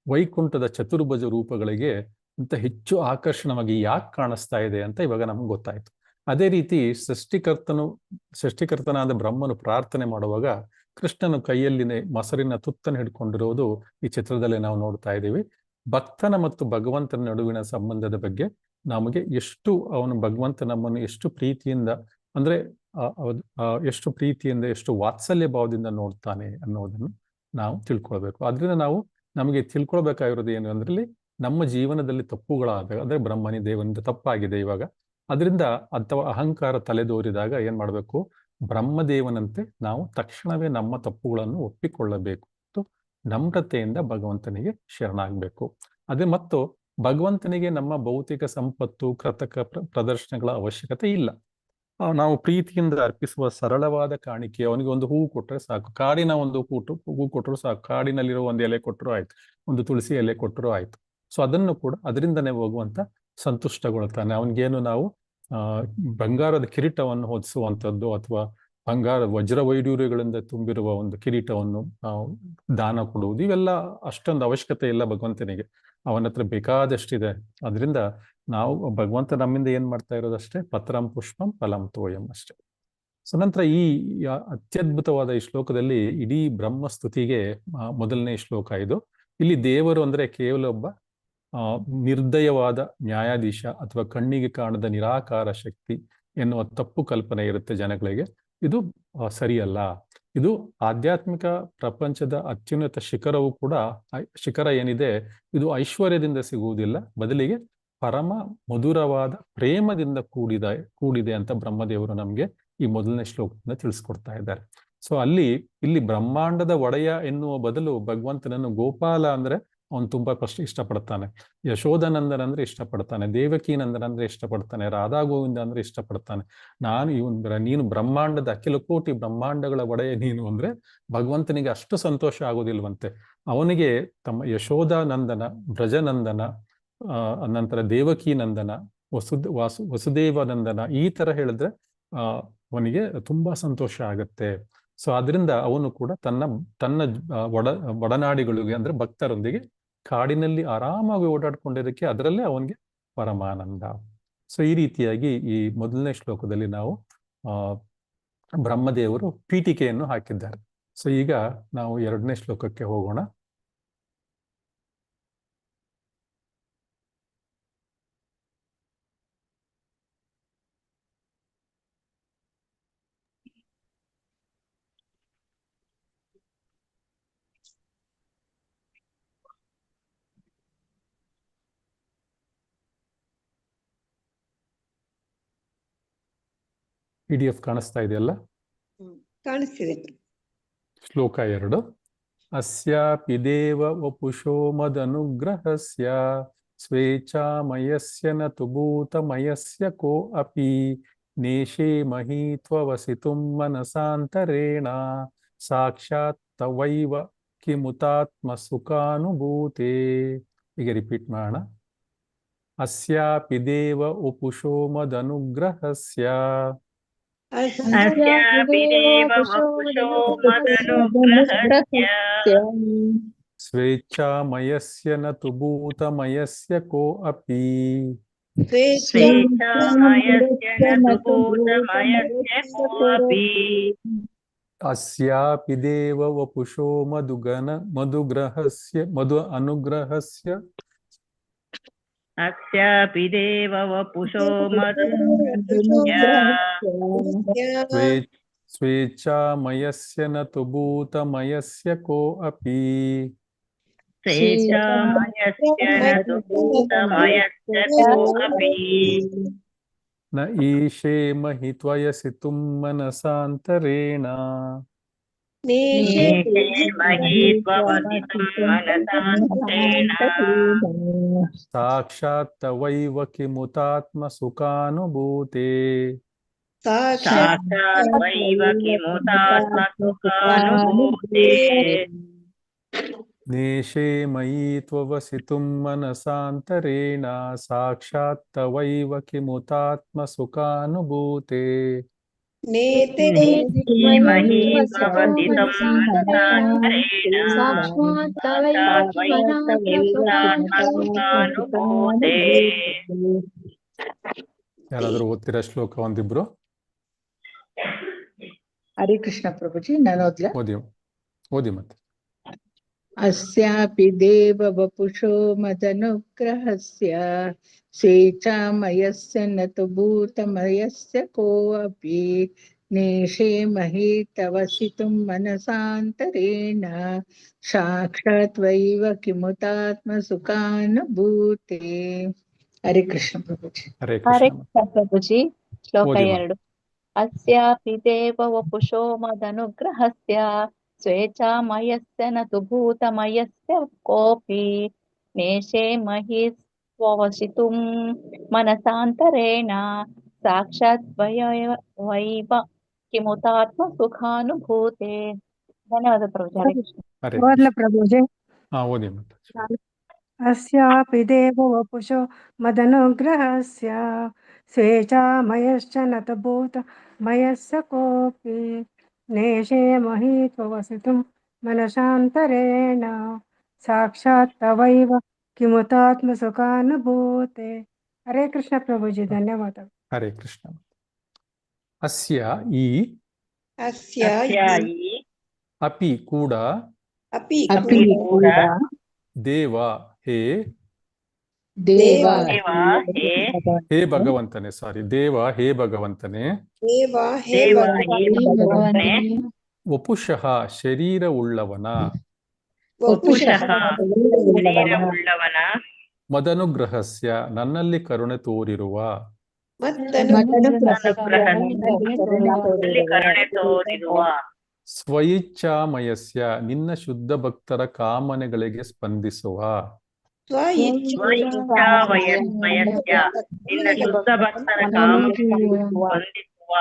ವೈಕುಂಠದ ಚತುರ್ಭುಜ ರೂಪಗಳಿಗೆ ಅಂತ ಹೆಚ್ಚು ಆಕರ್ಷಣವಾಗಿ ಯಾಕೆ ಕಾಣಿಸ್ತಾ ಇದೆ ಅಂತ ಇವಾಗ ನಮ್ಗೆ ಗೊತ್ತಾಯ್ತು. ಅದೇ ರೀತಿ ಸೃಷ್ಟಿಕರ್ತನಾದ ಬ್ರಹ್ಮನು ಪ್ರಾರ್ಥನೆ ಮಾಡುವಾಗ ಕೃಷ್ಣನು ಕೈಯಲ್ಲಿ ಮೊಸರಿನ ತುತ್ತನ್ನು ಹಿಡ್ಕೊಂಡಿರೋದು ಈ ಚಿತ್ರದಲ್ಲಿ ನಾವು ನೋಡ್ತಾ ಇದ್ದೀವಿ. ಭಕ್ತನ ಮತ್ತು ಭಗವಂತನ ನಡುವಿನ ಸಂಬಂಧದ ಬಗ್ಗೆ ನಮಗೆ ಎಷ್ಟು ಭಗವಂತ ನಮ್ಮನ್ನು ಎಷ್ಟು ಪ್ರೀತಿಯಿಂದ ಅಂದ್ರೆ ಎಷ್ಟು ವಾತ್ಸಲ್ಯ ಭಾವದಿಂದ ನೋಡ್ತಾನೆ ಅನ್ನೋದನ್ನು ನಾವು ತಿಳ್ಕೊಳ್ಬೇಕು. ಅದರಿಂದ ನಮಗೆ ತಿಳ್ಕೊಳ್ಬೇಕಾಗಿರೋದು ಏನು ಅಂದ್ರೆ ನಮ್ಮ ಜೀವನದಲ್ಲಿ ತಪ್ಪುಗಳಾದಾಗ, ಅಂದ್ರೆ ಬ್ರಹ್ಮನಿ ದೇವನಿಂದ ತಪ್ಪಾಗಿದೆ ಇವಾಗ, ಅದರಿಂದ ಅಥವಾ ಅಹಂಕಾರ ತಲೆದೋರಿದಾಗ ಏನ್ ಮಾಡ್ಬೇಕು? ಬ್ರಹ್ಮದೇವನಂತೆ ನಾವು ತಕ್ಷಣವೇ ನಮ್ಮ ತಪ್ಪುಗಳನ್ನು ಒಪ್ಪಿಕೊಳ್ಳಬೇಕು, ನಮ್ರತೆಯಿಂದ ಭಗವಂತನಿಗೆ ಶರಣಾಗಬೇಕು. ಅದೇ ಮತ್ತು ಭಗವಂತನಿಗೆ ನಮ್ಮ ಭೌತಿಕ ಸಂಪತ್ತು, ಕೃತಕ ಪ್ರದರ್ಶನಗಳ ಅವಶ್ಯಕತೆ ಇಲ್ಲ. ನಾವು ಪ್ರೀತಿಯಿಂದ ಅರ್ಪಿಸುವ ಸರಳವಾದ ಕಾಣಿಕೆ, ಅವನಿಗೆ ಒಂದು ಹೂವು ಕೊಟ್ಟರೆ ಸಾಕು. ಕಾಡಿನ ಒಂದು ಹೂ ಕೊಟ್ಟರು ಸಾಕು. ಕಾಡಿನಲ್ಲಿರೋ ಒಂದು ಎಲೆ ಕೊಟ್ಟರು ಆಯ್ತು, ಒಂದು ತುಳಸಿ ಎಲೆ ಕೊಟ್ಟರು ಆಯ್ತು. ಸೊ ಅದನ್ನು ಕೂಡ ಅದರಿಂದನೇ ಭಗವಂತ ಸಂತುಷ್ಟಗೊಳ್ತಾನೆ. ಅವನಿಗೇನು ನಾವು ಬಂಗಾರದ ಕಿರೀಟವನ್ನು ಹೊದಿಸುವಂಥದ್ದು ಅಥವಾ ವಜ್ರ ವೈಡೂರ್ಯಗಳಿಂದ ತುಂಬಿರುವ ಒಂದು ಕಿರೀಟವನ್ನು ದಾನ ಕೊಡುವುದು, ಇವೆಲ್ಲ ಅಷ್ಟೊಂದು ಅವಶ್ಯಕತೆ ಇಲ್ಲ ಭಗವಂತನಿಗೆ. ಅವನ ಹತ್ರ ಬೇಕಾದಷ್ಟಿದೆ. ಅದರಿಂದ ನಾವು ಭಗವಂತ ನಮ್ಮಿಂದ ಏನ್ ಮಾಡ್ತಾ ಇರೋದಷ್ಟೇ, ಪತ್ರಂ ಪುಷ್ಪಂ ಫಲಂ ತೋಯಂ ಅಷ್ಟೇ. ಸೊ ನಂತರ ಈ ಅತ್ಯದ್ಭುತವಾದ ಈ ಶ್ಲೋಕದಲ್ಲಿ ಇಡೀ ಬ್ರಹ್ಮಸ್ತುತಿಗೆ ಮೊದಲನೇ ಶ್ಲೋಕ ಇದು. ಇಲ್ಲಿ ದೇವರು ಅಂದ್ರೆ ಕೇವಲ ಒಬ್ಬ ನಿರ್ದಯವಾದ ನ್ಯಾಯಾಧೀಶ ಅಥವಾ ಕಣ್ಣಿಗೆ ಕಾಣದ ನಿರಾಕಾರ ಶಕ್ತಿ ಎನ್ನುವ ತಪ್ಪು ಕಲ್ಪನೆ ಇರುತ್ತೆ ಜನಗಳಿಗೆ. ಇದು ಸರಿಯಲ್ಲ. ಇದು ಆಧ್ಯಾತ್ಮಿಕ ಪ್ರಪಂಚದ ಅತ್ಯುನ್ನತ ಶಿಖರವು ಕೂಡ, ಶಿಖರ ಏನಿದೆ ಇದು ಐಶ್ವರ್ಯದಿಂದ ಸಿಗುವುದಿಲ್ಲ, ಬದಲಿಗೆ ಪರಮ ಮಧುರವಾದ ಪ್ರೇಮದಿಂದ ಕೂಡಿದೆ ಅಂತ ಬ್ರಹ್ಮದೇವರು ನಮ್ಗೆ ಈ ಮೊದಲನೇ ಶ್ಲೋಕದಿಂದ ತಿಳಿಸ್ಕೊಡ್ತಾ ಇದ್ದಾರೆ. ಸೊ ಇಲ್ಲಿ ಬ್ರಹ್ಮಾಂಡದ ಒಡೆಯ ಎನ್ನುವ ಬದಲು ಭಗವಂತನನ್ನು ಗೋಪಾಲ ಅಂದ್ರೆ ಅವನು ತುಂಬಾ ಇಷ್ಟಪಡ್ತಾನೆ, ಯಶೋಧನಂದನ ಅಂದ್ರೆ ಇಷ್ಟಪಡ್ತಾನೆ, ದೇವಕೀನಂದನ ಅಂದ್ರೆ ಇಷ್ಟಪಡ್ತಾನೆ, ರಾಧಾ ಗೋವಿಂದ ಅಂದ್ರೆ ಇಷ್ಟಪಡ್ತಾನೆ. ನೀನು ಬ್ರಹ್ಮಾಂಡದ ಅಖಿಲ ಕೋಟಿ ಬ್ರಹ್ಮಾಂಡಗಳ ಒಡೆಯ ನೀನು ಅಂದ್ರೆ ಭಗವಂತನಿಗೆ ಅಷ್ಟು ಸಂತೋಷ ಆಗೋದಿಲ್ವಂತೆ. ಅವನಿಗೆ ತಮ್ಮ ಯಶೋಧಾನಂದನ, ಬ್ರಜನಂದನ, ನಂತರ ದೇವಕೀನಂದನ, ವಸುದೇವನಂದನ ಈ ತರ ಹೇಳಿದ್ರೆ ಅವನಿಗೆ ತುಂಬಾ ಸಂತೋಷ ಆಗತ್ತೆ. ಸೊ ಅದರಿಂದ ಅವನು ಕೂಡ ತನ್ನ ತನ್ನ ಒಡನಾಡಿಗಳಿಗೆ ಅಂದ್ರೆ ಭಕ್ತರೊಂದಿಗೆ ಕಾಡಿನಲ್ಲಿ ಆರಾಮಾಗಿ ಓಡಾಡ್ಕೊಂಡಿದ್ದಕ್ಕೆ ಅದರಲ್ಲೇ ಅವನಿಗೆ ಪರಮಾನಂದ. ಸೊ ಈ ರೀತಿಯಾಗಿ ಈ ಮೊದಲನೇ ಶ್ಲೋಕದಲ್ಲಿ ನಾವು ಬ್ರಹ್ಮದೇವರು ಪೀಠಿಕೆಯನ್ನು ಹಾಕಿದ್ದಾರೆ. ಸೊ ಈಗ ನಾವು 2ನೇ ಶ್ಲೋಕಕ್ಕೆ ಹೋಗೋಣ. PDF ಕಾಣಿಸ್ತಾ ಇದೆಯಲ್ಲ? ಕಾಣಿಸ್ತಿದೆ. ಶ್ಲೋಕ 2. ಅಸ್ಯಾಪಿ ದೇವ ವಪುಷೋ ಮದನುಗ್ರಹಸ್ಯ ಸ್ವೇಚ್ಛಾಮಯಸ್ಯ ನ ತು ಭೂತಮಯಸ್ಯ ಕೋ ಅಪಿ ನೇಷೇ ಮಹೀತ್ವವಸಿತುಂ ಮನಸಾಂತರೇಣ ಸಾಕ್ಷಾತ್ ತವೈವ ಕಿಮುತಾತ್ಮ ಸುಖಾನುಭೂತೆ. ಈಗ ರಿಪೀಟ್ ಮಾಡೋಣ. ಅಸ್ಯಾಪಿ ದೇವ ವಪುಷೋ ಮದನುಗ್ರಹಸ್ಯ ಅಸ್ಯಾಪಿ ದೇವ ವಪುಷೋ ಮದನುಗ್ರಹಸ್ಯ ಸ್ವೇಚ್ಛಾಮಯಸ್ಯ ನ ತು ಭೂತಮಯಸ್ಯ ಕೋ ಅಪಿ ಸ್ವೇಚ್ಛಾಮಯಸ್ಯ ನ ತು ಭೂತಮಯಸ್ಯ ಕೋ ಅಪಿ ಅಸ್ಯಾಪಿ ದೇವ ವಪುಷೋ ಮಧುಗ್ರಹಸ್ಯ ಅನುಗ್ರಹಸ್ಯ ಅಸ್ಯಾಪಿ ದೇವ ವಪುಷೋ ಮದನುಗ್ರಹಸ್ಯ ಸ್ವೇಚ್ಛಾಮಯಸ್ಯ ನ ತು ಭೂತಮಯಸ್ಯ ಕೋ ಅಪಿ ಸ್ವೇಚ್ಛಾಮಯಸ್ಯ ನ ತು ಭೂತಮಯಸ್ಯ ಕೋ ಅಪಿ ನ ಈಶೇ ಮಹಿತ್ವಯಸಿತುಂ ಮನಸಾಂತರೇಣ ನೇಷೇ ಮಹೀತ್ವವಸಿತುಂ ಮನಸಾಂತರೇಣ ಸಾಕ್ಷಾತ್ ತವೈವ ಕಿಮುತಾತ್ಮ ಸುಖಾನುಭೂತೆ ಸಾಕ್ಷಾತ್ ವೈವ ಕಿಮುತಾತ್ಮ ಸುಖಾನುಭೂತೆ ನೇಷೇ ಮಯೀತ್ವವಸಿತುಂ ಮನಸಾಂತರೇಣ ಸಾಕ್ಷಾತ್ ತವೈವ ಕಿಮುತಾತ್ಮ ಸುಖಾನುಭೂತೆ ನೇತೆ ಮಹೀತ್ವವಸಿತುಂ ಮನಸಾಂತರೇಣ ಸಾಕ್ಷಾತ್ ತವೈವ ಸಾಕ್ಷಾತ್ ವೈವ ಕಿಮುತಾತ್ಮ ಸುಖಾನುಭೂತೆ. ಯಾರಾದ್ರೂ ಓದ್ತೀರಾ ಶ್ಲೋಕ ಒಂದಿಬ್ರು? ಹರೇ ಕೃಷ್ಣ ಪ್ರಭುಜಿ, ನಾನು ಓದ್ಲಾ? ಓದಿ ಮತ್ತೆ. ಅಸ್ಯಾಪಿ ದೇವ ವಪುಷೋ ಮದನುಗ್ರಹಸ್ಯ ಸ್ವೇಚ್ಛಾಮಯಸ್ಯ ನ ತು ಭೂತಮಯಸ್ಯ ಕೋ ಅಪಿ ನೇಷೇ ಮಹೀತವಸಿತುಂ ಮನಸಾಂತರೇಣ ಸಾಕ್ಷಾತ್ ವೈವ ಕಿಮುತಾತ್ಮ ಸುಖಾನುಭೂತೆ. ಹರೇ ಕೃಷ್ಣ ಪ್ರಭುಜಿ. ಹರೇ ಹರೇ ಕೃಷ್ಣ. ಕೃಷ್ಣ ಪ್ರಭುಜಿ. ಶ್ಲೋಕ ಓದಿ 2. ಅಸ್ಯಾಪಿ ದೇವ ವಪುಷೋ ಮದನುಗ್ರಹಸ್ಯ ಸ್ವೇಚ್ಛಾಮಯಸ್ಯ ನ ತು ಭೂತಮಯಸ್ಯ ಕೋಪಿ ನೇಷೇ ಮಹೀತ್ವವಸಿತುಂ ಮನಸಾಂತರೇಣ ಸಾಕ್ಷಾತ್ ವೈವ ಕಿಮುತಾತ್ಮ ಸುಖಾನುಭೂತೆ. ಧನ್ಯವಾದ ಪ್ರಭುಜಿ. ಹರೇ ಕೃಷ್ಣ. ಹರೇ ಓದ್ಲ ಕೃಷ್ಣ. ಪ್ರಭುಜಿ. ಓದಿ ಮತ್ತೆ. ಅಸ್ಯಾಪಿ ದೇವ ವಪುಷೋ ಮದನುಗ್ರಹಸ್ಯ ಸ್ವೇಚ್ಛಾಮಯಶ್ಚ ನ ತು ಭೂತಮಯಸ್ಯ ಕೋಪಿ ನೇಷೇ ಮಹೀತ್ವವಸಿತುಂ ಮನಸಾಂತರೇಣ ಸಾಕ್ಷಾತ್ ತವೈವ ಕಿಮುತಾತ್ಮ ಸುಖಾನುಭೂತೆ. ಹರೇ ಕೃಷ್ಣ ಪ್ರಭುಜಿ, ಧನ್ಯವಾದ. ಹರೇ ಕೃಷ್ಣ. ಅಸ್ಯ ಈ ಅಸ್ಯ ಅಸ್ಯಾಯಿ ಅಪಿ ಕೂಡ ಅಪಿ ಅಪಿ ಕೂಡ ದೇವ ಹೇ ದೇವ ದೇವ ಹೇ ಹೇ ಭಗವಂತನೇ ದೇವ ಹೇ ಭಗವಂತನೇ ದೇವ ಹೇ ದೇವ ಭಗವಂತ, ಹೇ ಭಗವಂತನೇ ವಪುಷಃ ಶರೀರವುಳ್ಳವನ ವಪುಷಃ ಶರೀರವುಳ್ಳವನ ಮದನುಗ್ರಹಸ್ಯ ನನ್ನಲ್ಲಿ ಕರುಣೆ ತೋರಿರುವ ಅನುಗ್ರಹದಲ್ಲಿ ಕರುಣೆ ತೋರಿರುವ ಸ್ವಇಚ್ಛಾಮಯಸ್ಯ ನಿನ್ನ ಶುದ್ಧ ಭಕ್ತರ ಕಾಮನೆಗಳಿಗೆ ಸ್ಪಂದಿಸುವ ಸ್ವಇಚ್ಛಾಮಯಸ್ಯ ನಿನ್ನ ಶುದ್ಧ ಭಕ್ತರ ಕಾಮನೆಗಳಿಗೆ ಸ್ಪಂದಿಸುವ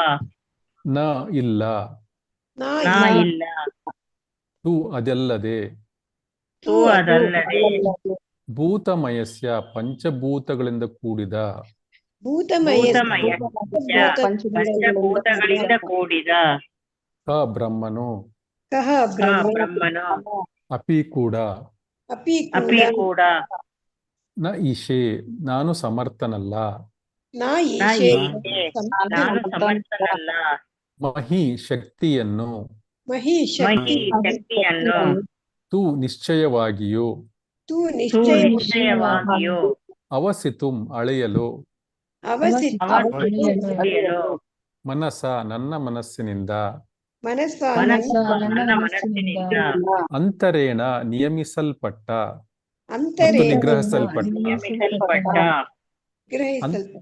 ನ ಇಲ್ಲ ನಾ ಇಲ್ಲ ತು ಅದಲ್ಲದೆ ತು ಅದಲ್ಲದೆ ಭೂತಮಯಸ್ಯ ಪಂಚಭೂತಗಳಿಂದ ಕೂಡಿದ ಭೂತಮಯಸ್ಯ ಪಂಚಭೂತಗಳಿಂದ ಕೂಡಿದ ಕ ಬ್ರಹ್ಮನು ಕಹ ಬ್ರಹ್ಮನು ಅಪಿ ಕೂಡ ಅಪಿ ಅಪಿ ಕೂಡ ನ ಈಶೆ ನಾನು ಸಮರ್ಥನಲ್ಲ ನಾ ನ ಈಶೆ ಈಶೆ ನಾನು ಸಮರ್ಥನಲ್ಲ ಮಹಿ ಶಕ್ತಿಯನ್ನು ಮಹೀಶ ಮಹಿ ಶಕ್ತಿಯನ್ನು ತು ನಿಶ್ಚಯವಾಗಿಯೂ ತೂ ತೂ ನಿಶ್ಚಯ ನಿಶ್ಚಯವಾಗಿಯೂ ಅವಸಿತುಂ ಅಳೆಯಲು ಅವಸಿತ ಅವಸಿಯಲು ಮನಸ ನನ್ನ ಮನಸ್ಸಿನಿಂದ ಮನಸ್ಸ ಮನಸ್ಸು ನನ್ನ ನನ್ನ ಮನಸ್ಸಿನಿಂದ ಅಂತರೇಣ ನಿಯಮಿಸಲ್ಪಟ್ಟ ಅಂತರೇ ಮತ್ತು ನಿಗ್ರಹಿಸಲ್ಪಟ್ಟ ನಿಯಮಿಸಲ್ಪಟ್ಟ ಗ್ರಹಿಸಲ್ಪ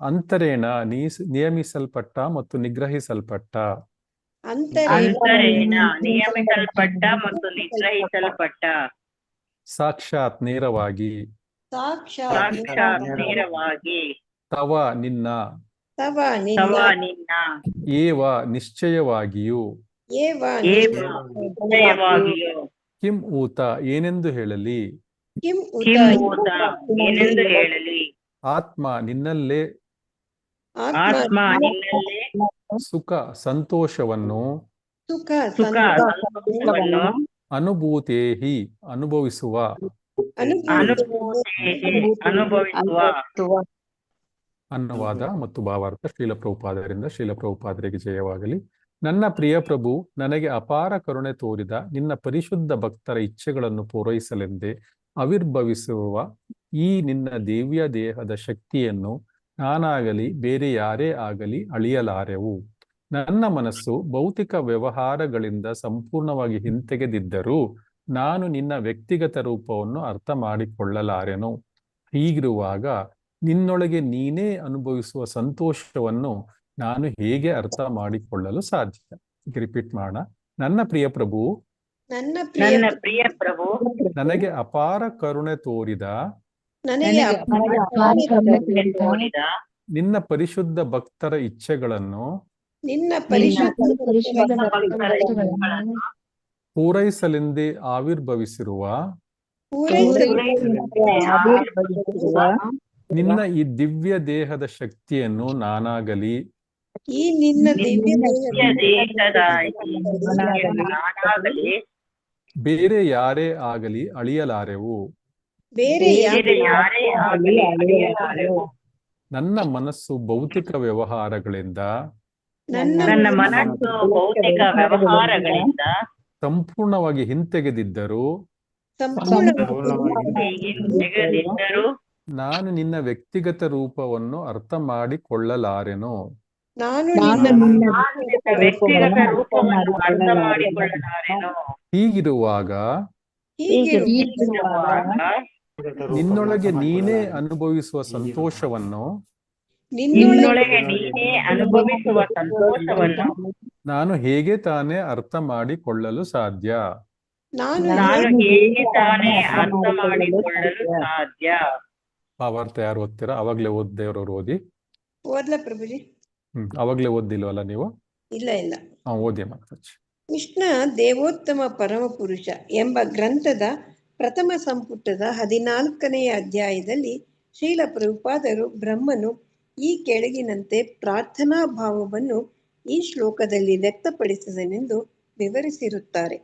ಅಂತರೇಣ ನಿಯಮಿಸಲ್ಪಟ್ಟ ಮತ್ತು ನಿಗ್ರಹಿಸಲ್ಪಟ್ಟ ಅಂತರೇಣ ನಿಯಮಿಸಲ್ಪಟ್ಟ ಮತ್ತು ನಿಗ್ರಹಿಸಲ್ಪಟ್ಟ ಸಾಕ್ಷಾತ್ ನೇರವಾಗಿ ಸಾಕ್ಷಾತ್ ನೇರವಾಗಿ ತವ ನಿನ್ನ ತವ ತವ ನಿನ್ನ ನಿನ್ನ ಏವ ನಿಶ್ಚಯವಾಗಿಯೂ ಏವ ಏವ ನಿಶ್ಚಯವಾಗಿಯೂ ಕಿಂ ಊತ ಏನೆಂದು ಹೇಳಲಿ ಕಿಂ ಕಿಂ ಉತ ಊತ ಏನೆಂದು ಹೇಳಲಿ ಆತ್ಮ ನಿನ್ನಲ್ಲೇ ಆತ್ಮ ನಿನ್ನಲ್ಲೇ ಸುಖ ಸಂತೋಷವನ್ನು ಸುಖ ಸುಖ ಸಂತೋಷವನ್ನು ಅನುಭೂತೇಹಿ ಅನುಭವಿಸುವ ಅನುಭವಿಸುವ ಅನ್ನುವಾದ ಮತ್ತು ಭಾವಾರ್ಥ ಶ್ರೀಲ ಪ್ರಭುಪಾದರಿಂದ ಶ್ರೀಲ ಪ್ರಭುಪಾದರಿಗೆ ಜಯವಾಗಲಿ. ನನ್ನ ಪ್ರಿಯ ಪ್ರಭು, ನನಗೆ ಅಪಾರ ಕರುಣೆ ತೋರಿದ ನಿನ್ನ ಪರಿಶುದ್ಧ ಭಕ್ತರ ಇಚ್ಛೆಗಳನ್ನು ಪೂರೈಸಲೆಂದೇ ಆವಿರ್ಭವಿಸುವ ಈ ನಿನ್ನ ದಿವ್ಯ ದೇಹದ ಶಕ್ತಿಯನ್ನು ನಾನಾಗಲಿ ಬೇರೆ ಯಾರೇ ಆಗಲಿ ಅಳಿಯಲಾರೆವು. ನನ್ನ ಮನಸ್ಸು ಭೌತಿಕ ವ್ಯವಹಾರಗಳಿಂದ ಸಂಪೂರ್ಣವಾಗಿ ಹಿಂತೆಗೆದಿದ್ದರೂ ನಾನು ನಿನ್ನ ವ್ಯಕ್ತಿಗತ ರೂಪವನ್ನು ಅರ್ಥ ಮಾಡಿಕೊಳ್ಳಲಾರೆನು. ಹೀಗಿರುವಾಗ ನಿನ್ನೊಳಗೆ ನೀನೇ ಅನುಭವಿಸುವ ಸಂತೋಷವನ್ನು ನಾನು ಹೇಗೆ ಅರ್ಥ ಮಾಡಿಕೊಳ್ಳಲು ಸಾಧ್ಯ? ರಿಪೀಟ್ ಮಾಡೋಣ. ನನ್ನ ಪ್ರಿಯ ಪ್ರಭು, ನನ್ನ ಪ್ರಿಯ ಪ್ರಭು, ನನಗೆ ಅಪಾರ ಕರುಣೆ ತೋರಿದ ನನಗೆ ತೋರಿದ ನಿನ್ನ ಪರಿಶುದ್ಧ ಭಕ್ತರ ಇಚ್ಛೆಗಳನ್ನು ನಿನ್ನ ಪರಿಶುದ್ಧ ಭಕ್ತರ ಇಚ್ಛೆಗಳನ್ನು ಪೂರೈಸಲೆಂದೇ ಆವಿರ್ಭವಿಸಿರುವ ಆವಿರ್ಭವಿಸುವ ನಿನ್ನ ಈ ದಿವ್ಯ ದೇಹದ ಶಕ್ತಿಯನ್ನು ನಾನಾಗಲಿ ಈ ನಿನ್ನ ದಿವ್ಯ ದಿವ್ಯ ದೇಹದ ನಾನಾಗಲಿ ಬೇರೆ ಯಾರೇ ಆಗಲಿ ಅಳಿಯಲಾರೆವು. ಬೇರೆ ಯಾರೇ ಆಗಲಿ ಅಳಿಯಲಾರೆವು. ನನ್ನ ಮನಸ್ಸು ಭೌತಿಕ ವ್ಯವಹಾರಗಳಿಂದ ನನ್ನ ಮನಸ್ಸು ಭೌತಿಕ ವ್ಯವಹಾರಗಳಿಂದ ಸಂಪೂರ್ಣವಾಗಿ ಹಿಂತೆಗೆದಿದ್ದರೂ ತೆಗೆದಿದ್ದರೂ ನಾನು ನಿನ್ನ ವ್ಯಕ್ತಿಗತ ರೂಪವನ್ನು ಅರ್ಥ ಮಾಡಿಕೊಳ್ಳಲಾರೆನು. ನಾನು ವ್ಯಕ್ತಿಗತ ರೂಪವನ್ನು ಅರ್ಥ ಮಾಡಿಕೊಳ್ಳಲಾರೆನು. ಹೀಗಿರುವಾಗ ನಿನ್ನೊಳಗೆ ನೀನೇ ಅನುಭವಿಸುವ ಸಂತೋಷವನ್ನು ನಿನ್ನೊಳಗೆ ನೀನೇ ಅನುಭವಿಸುವ ಸಂತೋಷವನ್ನು ನಾನು ಹೇಗೆ ತಾನೇ ಅರ್ಥ ಮಾಡಿಕೊಳ್ಳಲು ಸಾಧ್ಯ? ನಾನು ಹೇಗೆ ತಾನೇ ಅರ್ಥ ಮಾಡಿಕೊಳ್ಳಲು ಸಾಧ್ಯ? ಭಾವಾರ್ಥ ಯಾರು ಓದ್ತೀರಾ? ಅವಾಗ್ಲೇ ಓದ್ದೇವ್ರವ್ರು ಓದಿ. ಓದ್ಲಾ ಪ್ರಭುಜಿ? ಅವಾಗ್ಲೇ ಓದಿಲ್ವಲ್ಲ ನೀವು? ಇಲ್ಲ ಓದಿ ಮಾತಾಚಿ. ಕೃಷ್ಣ ದೇವೋತ್ತಮ ಪರಮಪುರುಷ ಎಂಬ ಗ್ರಂಥದ ಪ್ರಥಮ ಸಂಪುಟದ 14ನೆಯ ಅಧ್ಯಾಯದಲ್ಲಿ ಶ್ರೀಲ ಪ್ರಭುಪಾದರು ಬ್ರಹ್ಮನು ಈ ಕೆಳಗಿನಂತೆ ಪ್ರಾರ್ಥನಾ ಭಾವವನ್ನು ಈ ಶ್ಲೋಕದಲ್ಲಿ ವ್ಯಕ್ತಪಡಿಸಿದನೆಂದು ವಿವರಿಸಿರುತ್ತಾರೆ.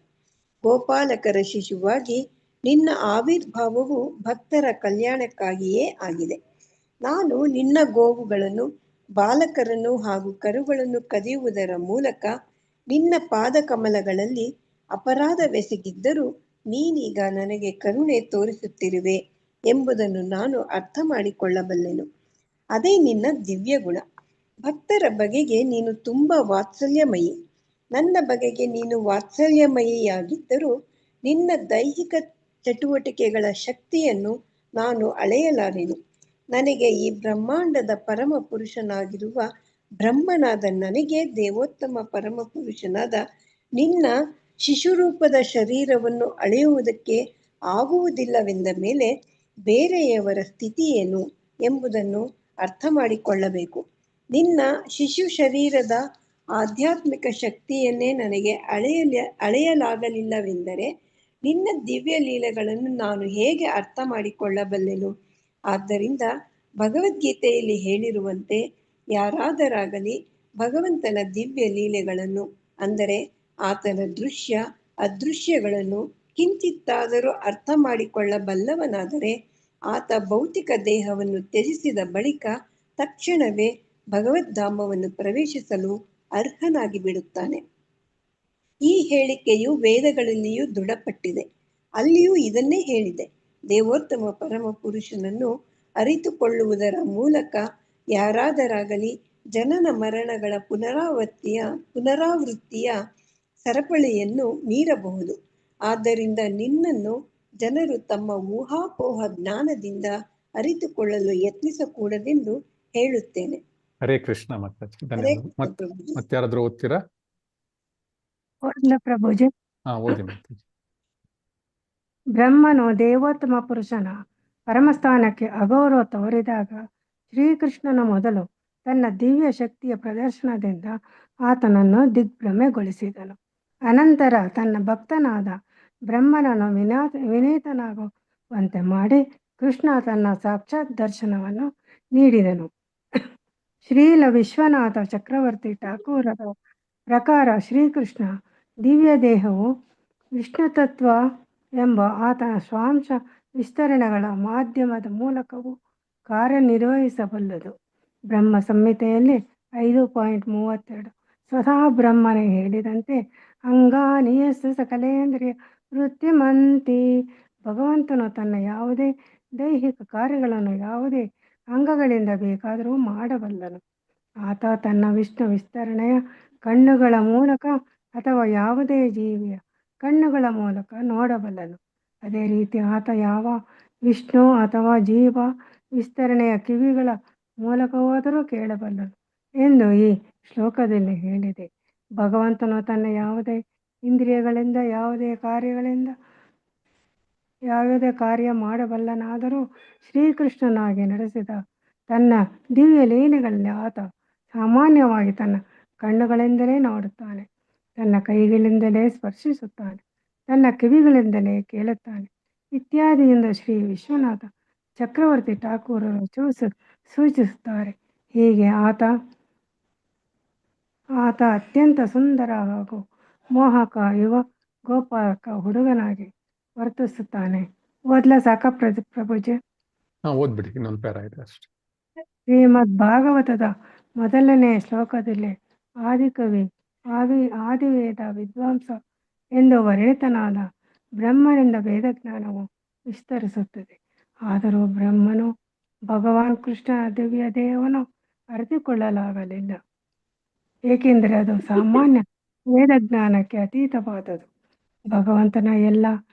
ಗೋಪಾಲಕರ ಶಿಶುವಾಗಿ ನಿನ್ನ ಆವಿರ್ಭಾವವು ಭಕ್ತರ ಕಲ್ಯಾಣಕ್ಕಾಗಿಯೇ ಆಗಿದೆ. ನಾನು ನಿನ್ನ ಗೋವುಗಳನ್ನು, ಬಾಲಕರನ್ನು ಹಾಗೂ ಕರುಗಳನ್ನು ಕದಿಯುವುದರ ಮೂಲಕ ನಿನ್ನ ಪಾದಕಮಲಗಳಲ್ಲಿ ಅಪರಾಧವೆಸಗಿದ್ದರೂ ನೀನೀಗ ನನಗೆ ಕರುಣೆ ತೋರಿಸುತ್ತಿರುವೆ ಎಂಬುದನ್ನು ನಾನು ಅರ್ಥ ಮಾಡಿಕೊಳ್ಳಬಲ್ಲೆನು. ಅದೇ ನಿನ್ನ ದಿವ್ಯ ಗುಣ. ಭಕ್ತರ ಬಗೆಗೆ ನೀನು ತುಂಬ ವಾತ್ಸಲ್ಯಮಯಿ. ನನ್ನ ಬಗೆಗೆ ನೀನು ವಾತ್ಸಲ್ಯಮಯಿಯಾಗಿದ್ದರೂ ನಿನ್ನ ದೈಹಿಕ ಚಟುವಟಿಕೆಗಳ ಶಕ್ತಿಯನ್ನು ನಾನು ಅಳೆಯಲಾರೆನು. ನನಗೆ ಈ ಬ್ರಹ್ಮಾಂಡದ ಪರಮ ಪುರುಷನಾಗಿರುವ ಬ್ರಹ್ಮನಾದ ನನಗೆ ದೇವೋತ್ತಮ ಪರಮ ಪುರುಷನಾದ ನಿನ್ನ ಶಿಶುರೂಪದ ಶರೀರವನ್ನು ಅಳೆಯುವುದಕ್ಕೆ ಆಗುವುದಿಲ್ಲವೆಂದ ಮೇಲೆ ಬೇರೆಯವರ ಸ್ಥಿತಿ ಏನು ಎಂಬುದನ್ನು ಅರ್ಥ ಮಾಡಿಕೊಳ್ಳಬೇಕು. ನಿನ್ನ ಶಿಶು ಶರೀರದ ಆಧ್ಯಾತ್ಮಿಕ ಶಕ್ತಿಯನ್ನೇ ನನಗೆ ಅಳೆಯಲಾಗಲಿಲ್ಲವೆಂದರೆ ನಿನ್ನ ದಿವ್ಯ ಲೀಲೆಗಳನ್ನು ನಾನು ಹೇಗೆ ಅರ್ಥ ಮಾಡಿಕೊಳ್ಳಬಲ್ಲೆನು? ಆದ್ದರಿಂದ ಭಗವದ್ಗೀತೆಯಲ್ಲಿ ಹೇಳಿರುವಂತೆ ಯಾರಾದರಾಗಲಿ ಭಗವಂತನ ದಿವ್ಯ ಲೀಲೆಗಳನ್ನು ಅಂದರೆ ಆತನ ದೃಶ್ಯ ಅದೃಶ್ಯಗಳನ್ನು ಕಿಂಚಿತ್ತಾದರೂ ಅರ್ಥ ಮಾಡಿಕೊಳ್ಳಬಲ್ಲವನಾದರೆ ಆತ ಭೌತಿಕ ದೇಹವನ್ನು ತ್ಯಜಿಸಿದ ಬಳಿಕ ತಕ್ಷಣವೇ ಭಗವದ್ಧಾಮವನ್ನು ಪ್ರವೇಶಿಸಲು ಅರ್ಹನಾಗಿ ಬಿಡುತ್ತಾನೆ. ಈ ಹೇಳಿಕೆಯು ವೇದಗಳಲ್ಲಿಯೂ ದೃಢಪಟ್ಟಿದೆ. ಅಲ್ಲಿಯೂ ಇದನ್ನೇ ಹೇಳಿದೆ. ದೇವೋತ್ತಮ ಪರಮ ಪುರುಷನನ್ನು ಅರಿತುಕೊಳ್ಳುವುದರ ಮೂಲಕ ಯಾರಾದರಾಗಲಿ ಜನನ ಮರಣಗಳ ಪುನರಾವೃತ್ತಿಯ ಸರಪಳಿಯನ್ನು ಮೀರಬಹುದು. ಆದ್ದರಿಂದ ನಿನ್ನನ್ನು ಜನರು ತಮ್ಮ ಊಹಾಪೋಹ ಜ್ಞಾನದಿಂದ ಅರಿತುಕೊಳ್ಳಲು ಯತ್ನಿಸಕೂಡದೆಂದು ಹೇಳುತ್ತೇನೆ. ಹರೇ ಕೃಷ್ಣ ಮಾತಾಜಿ, ಧನ್ಯವಾದ. ಮತ್ತಾರಾದ್ರೂ ಓದ್ತೀರಾ? ಓದ್ಲ ಪ್ರಭುಜಿ. ಓದಿ ಮಾತಾಜಿ. ಬ್ರಹ್ಮನು ದೇವೋತ್ತಮ ಪುರುಷನ ಪರಮಸ್ಥಾನಕ್ಕೆ ಅಗೌರವ ತೋರಿದಾಗ ಶ್ರೀಕೃಷ್ಣನ ಮೊದಲು ತನ್ನ ದಿವ್ಯ ಶಕ್ತಿಯ ಪ್ರದರ್ಶನದಿಂದ ಆತನನ್ನು ದಿಗ್ಭ್ರಮೆಗೊಳಿಸಿದನು. ಅನಂತರ ತನ್ನ ಭಕ್ತನಾದ ಬ್ರಹ್ಮನನ್ನು ವಿನೀತನಾಗುವಂತೆ ಮಾಡಿ ಕೃಷ್ಣ ತನ್ನ ಸಾಕ್ಷಾತ್ ದರ್ಶನವನ್ನು ನೀಡಿದನು. ಶ್ರೀಲ ವಿಶ್ವನಾಥ ಚಕ್ರವರ್ತಿ ಠಾಕೂರರ ಪ್ರಕಾರ ಶ್ರೀಕೃಷ್ಣ ದಿವ್ಯ ದೇಹವು ವಿಷ್ಣು ತತ್ವ ಎಂಬ ಆತನ ಸ್ವಾಂಶ ವಿಸ್ತರಣೆಗಳ ಮಾಧ್ಯಮದ ಮೂಲಕವೂ ಕಾರ್ಯನಿರ್ವಹಿಸಬಲ್ಲದು. ಬ್ರಹ್ಮ ಸಂಹಿತೆಯಲ್ಲಿ 5.32 ಸ್ವತಃ ಬ್ರಹ್ಮನೇ ಹೇಳಿದಂತೆ ಅಂಗಾನಿಯಸ್ಸು ಸಕಲೇಂದ್ರಿಯ ವೃತ್ತಿಮಂತಿ. ಭಗವಂತನು ತನ್ನ ಯಾವುದೇ ದೈಹಿಕ ಕಾರ್ಯಗಳನ್ನು ಯಾವುದೇ ಅಂಗಗಳಿಂದ ಬೇಕಾದರೂ ಮಾಡಬಲ್ಲನು. ಆತ ತನ್ನ ವಿಷ್ಣು ವಿಸ್ತರಣೆಯ ಕಣ್ಣುಗಳ ಮೂಲಕ ಅಥವಾ ಯಾವುದೇ ಜೀವಿಯ ಕಣ್ಣುಗಳ ಮೂಲಕ ನೋಡಬಲ್ಲನು. ಅದೇ ರೀತಿ ಆತ ಯಾವ ವಿಷ್ಣು ಅಥವಾ ಜೀವ ವಿಸ್ತರಣೆಯ ಕಿವಿಗಳ ಮೂಲಕವಾದರೂ ಕೇಳಬಲ್ಲನು ಎಂದು ಈ ಶ್ಲೋಕದಲ್ಲಿ ಹೇಳಿದೆ. ಭಗವಂತನು ತನ್ನ ಯಾವುದೇ ಇಂದ್ರಿಯಗಳಿಂದ ಯಾವುದೇ ಕಾರ್ಯ ಮಾಡಬಲ್ಲನಾದರೂ ಶ್ರೀಕೃಷ್ಣನಾಗಿ ನಡೆಸಿದ ತನ್ನ ದಿವ್ಯ ಲೀಲೆಗಳಲ್ಲಿ ಆತ ಸಾಮಾನ್ಯವಾಗಿ ತನ್ನ ಕಣ್ಣುಗಳಿಂದಲೇ ನೋಡುತ್ತಾನೆ, ತನ್ನ ಕೈಗಳಿಂದಲೇ ಸ್ಪರ್ಶಿಸುತ್ತಾನೆ, ತನ್ನ ಕಿವಿಗಳಿಂದಲೇ ಕೇಳುತ್ತಾನೆ ಇತ್ಯಾದಿಯಿಂದ ಶ್ರೀ ವಿಶ್ವನಾಥ ಚಕ್ರವರ್ತಿ ಠಾಕೂರರು ಸೂಚಿಸುತ್ತಾರೆ. ಹೀಗೆ ಆತ ಅತ್ಯಂತ ಸುಂದರ ಹಾಗೂ ಮೋಹಕ ಯುವ ಗೋಪಾಲಕ ಹುಡುಗನಾಗಿ ವರ್ತಿಸುತ್ತಾನೆ. ಓದ್ಲ ಸಾಕ ಪ್ರಭುಜಿ? ಓದ್ಬಿಡಿ, ಇನ್ನೊಂದು ಪ್ಯಾರ ಇದೆ ಅಷ್ಟೇ. ಶ್ರೀಮದ್ ಭಾಗವತದ ಮೊದಲನೇ ಶ್ಲೋಕದಲ್ಲಿ ಆದಿಕವಿ ಆದಿವೇದ ವಿದ್ವಾಂಸ ಎಂದು ವರ್ಣಿತನಾದ ಬ್ರಹ್ಮನಿಂದ ವೇದಜ್ಞಾನವು ವಿಸ್ತರಿಸುತ್ತದೆ. ಆದರೂ ಬ್ರಹ್ಮನು ಭಗವಾನ್ ಕೃಷ್ಣನ ದಿವ್ಯ ದೇಹವನ್ನು ಅರಿತುಕೊಳ್ಳಲಾಗಲಿಲ್ಲ, ಏಕೆಂದರೆ ಅದು ಸಾಮಾನ್ಯ ವೇದಜ್ಞಾನಕ್ಕೆ ಅತೀತವಾದದು. ಭಗವಂತನ ಎಲ್ಲ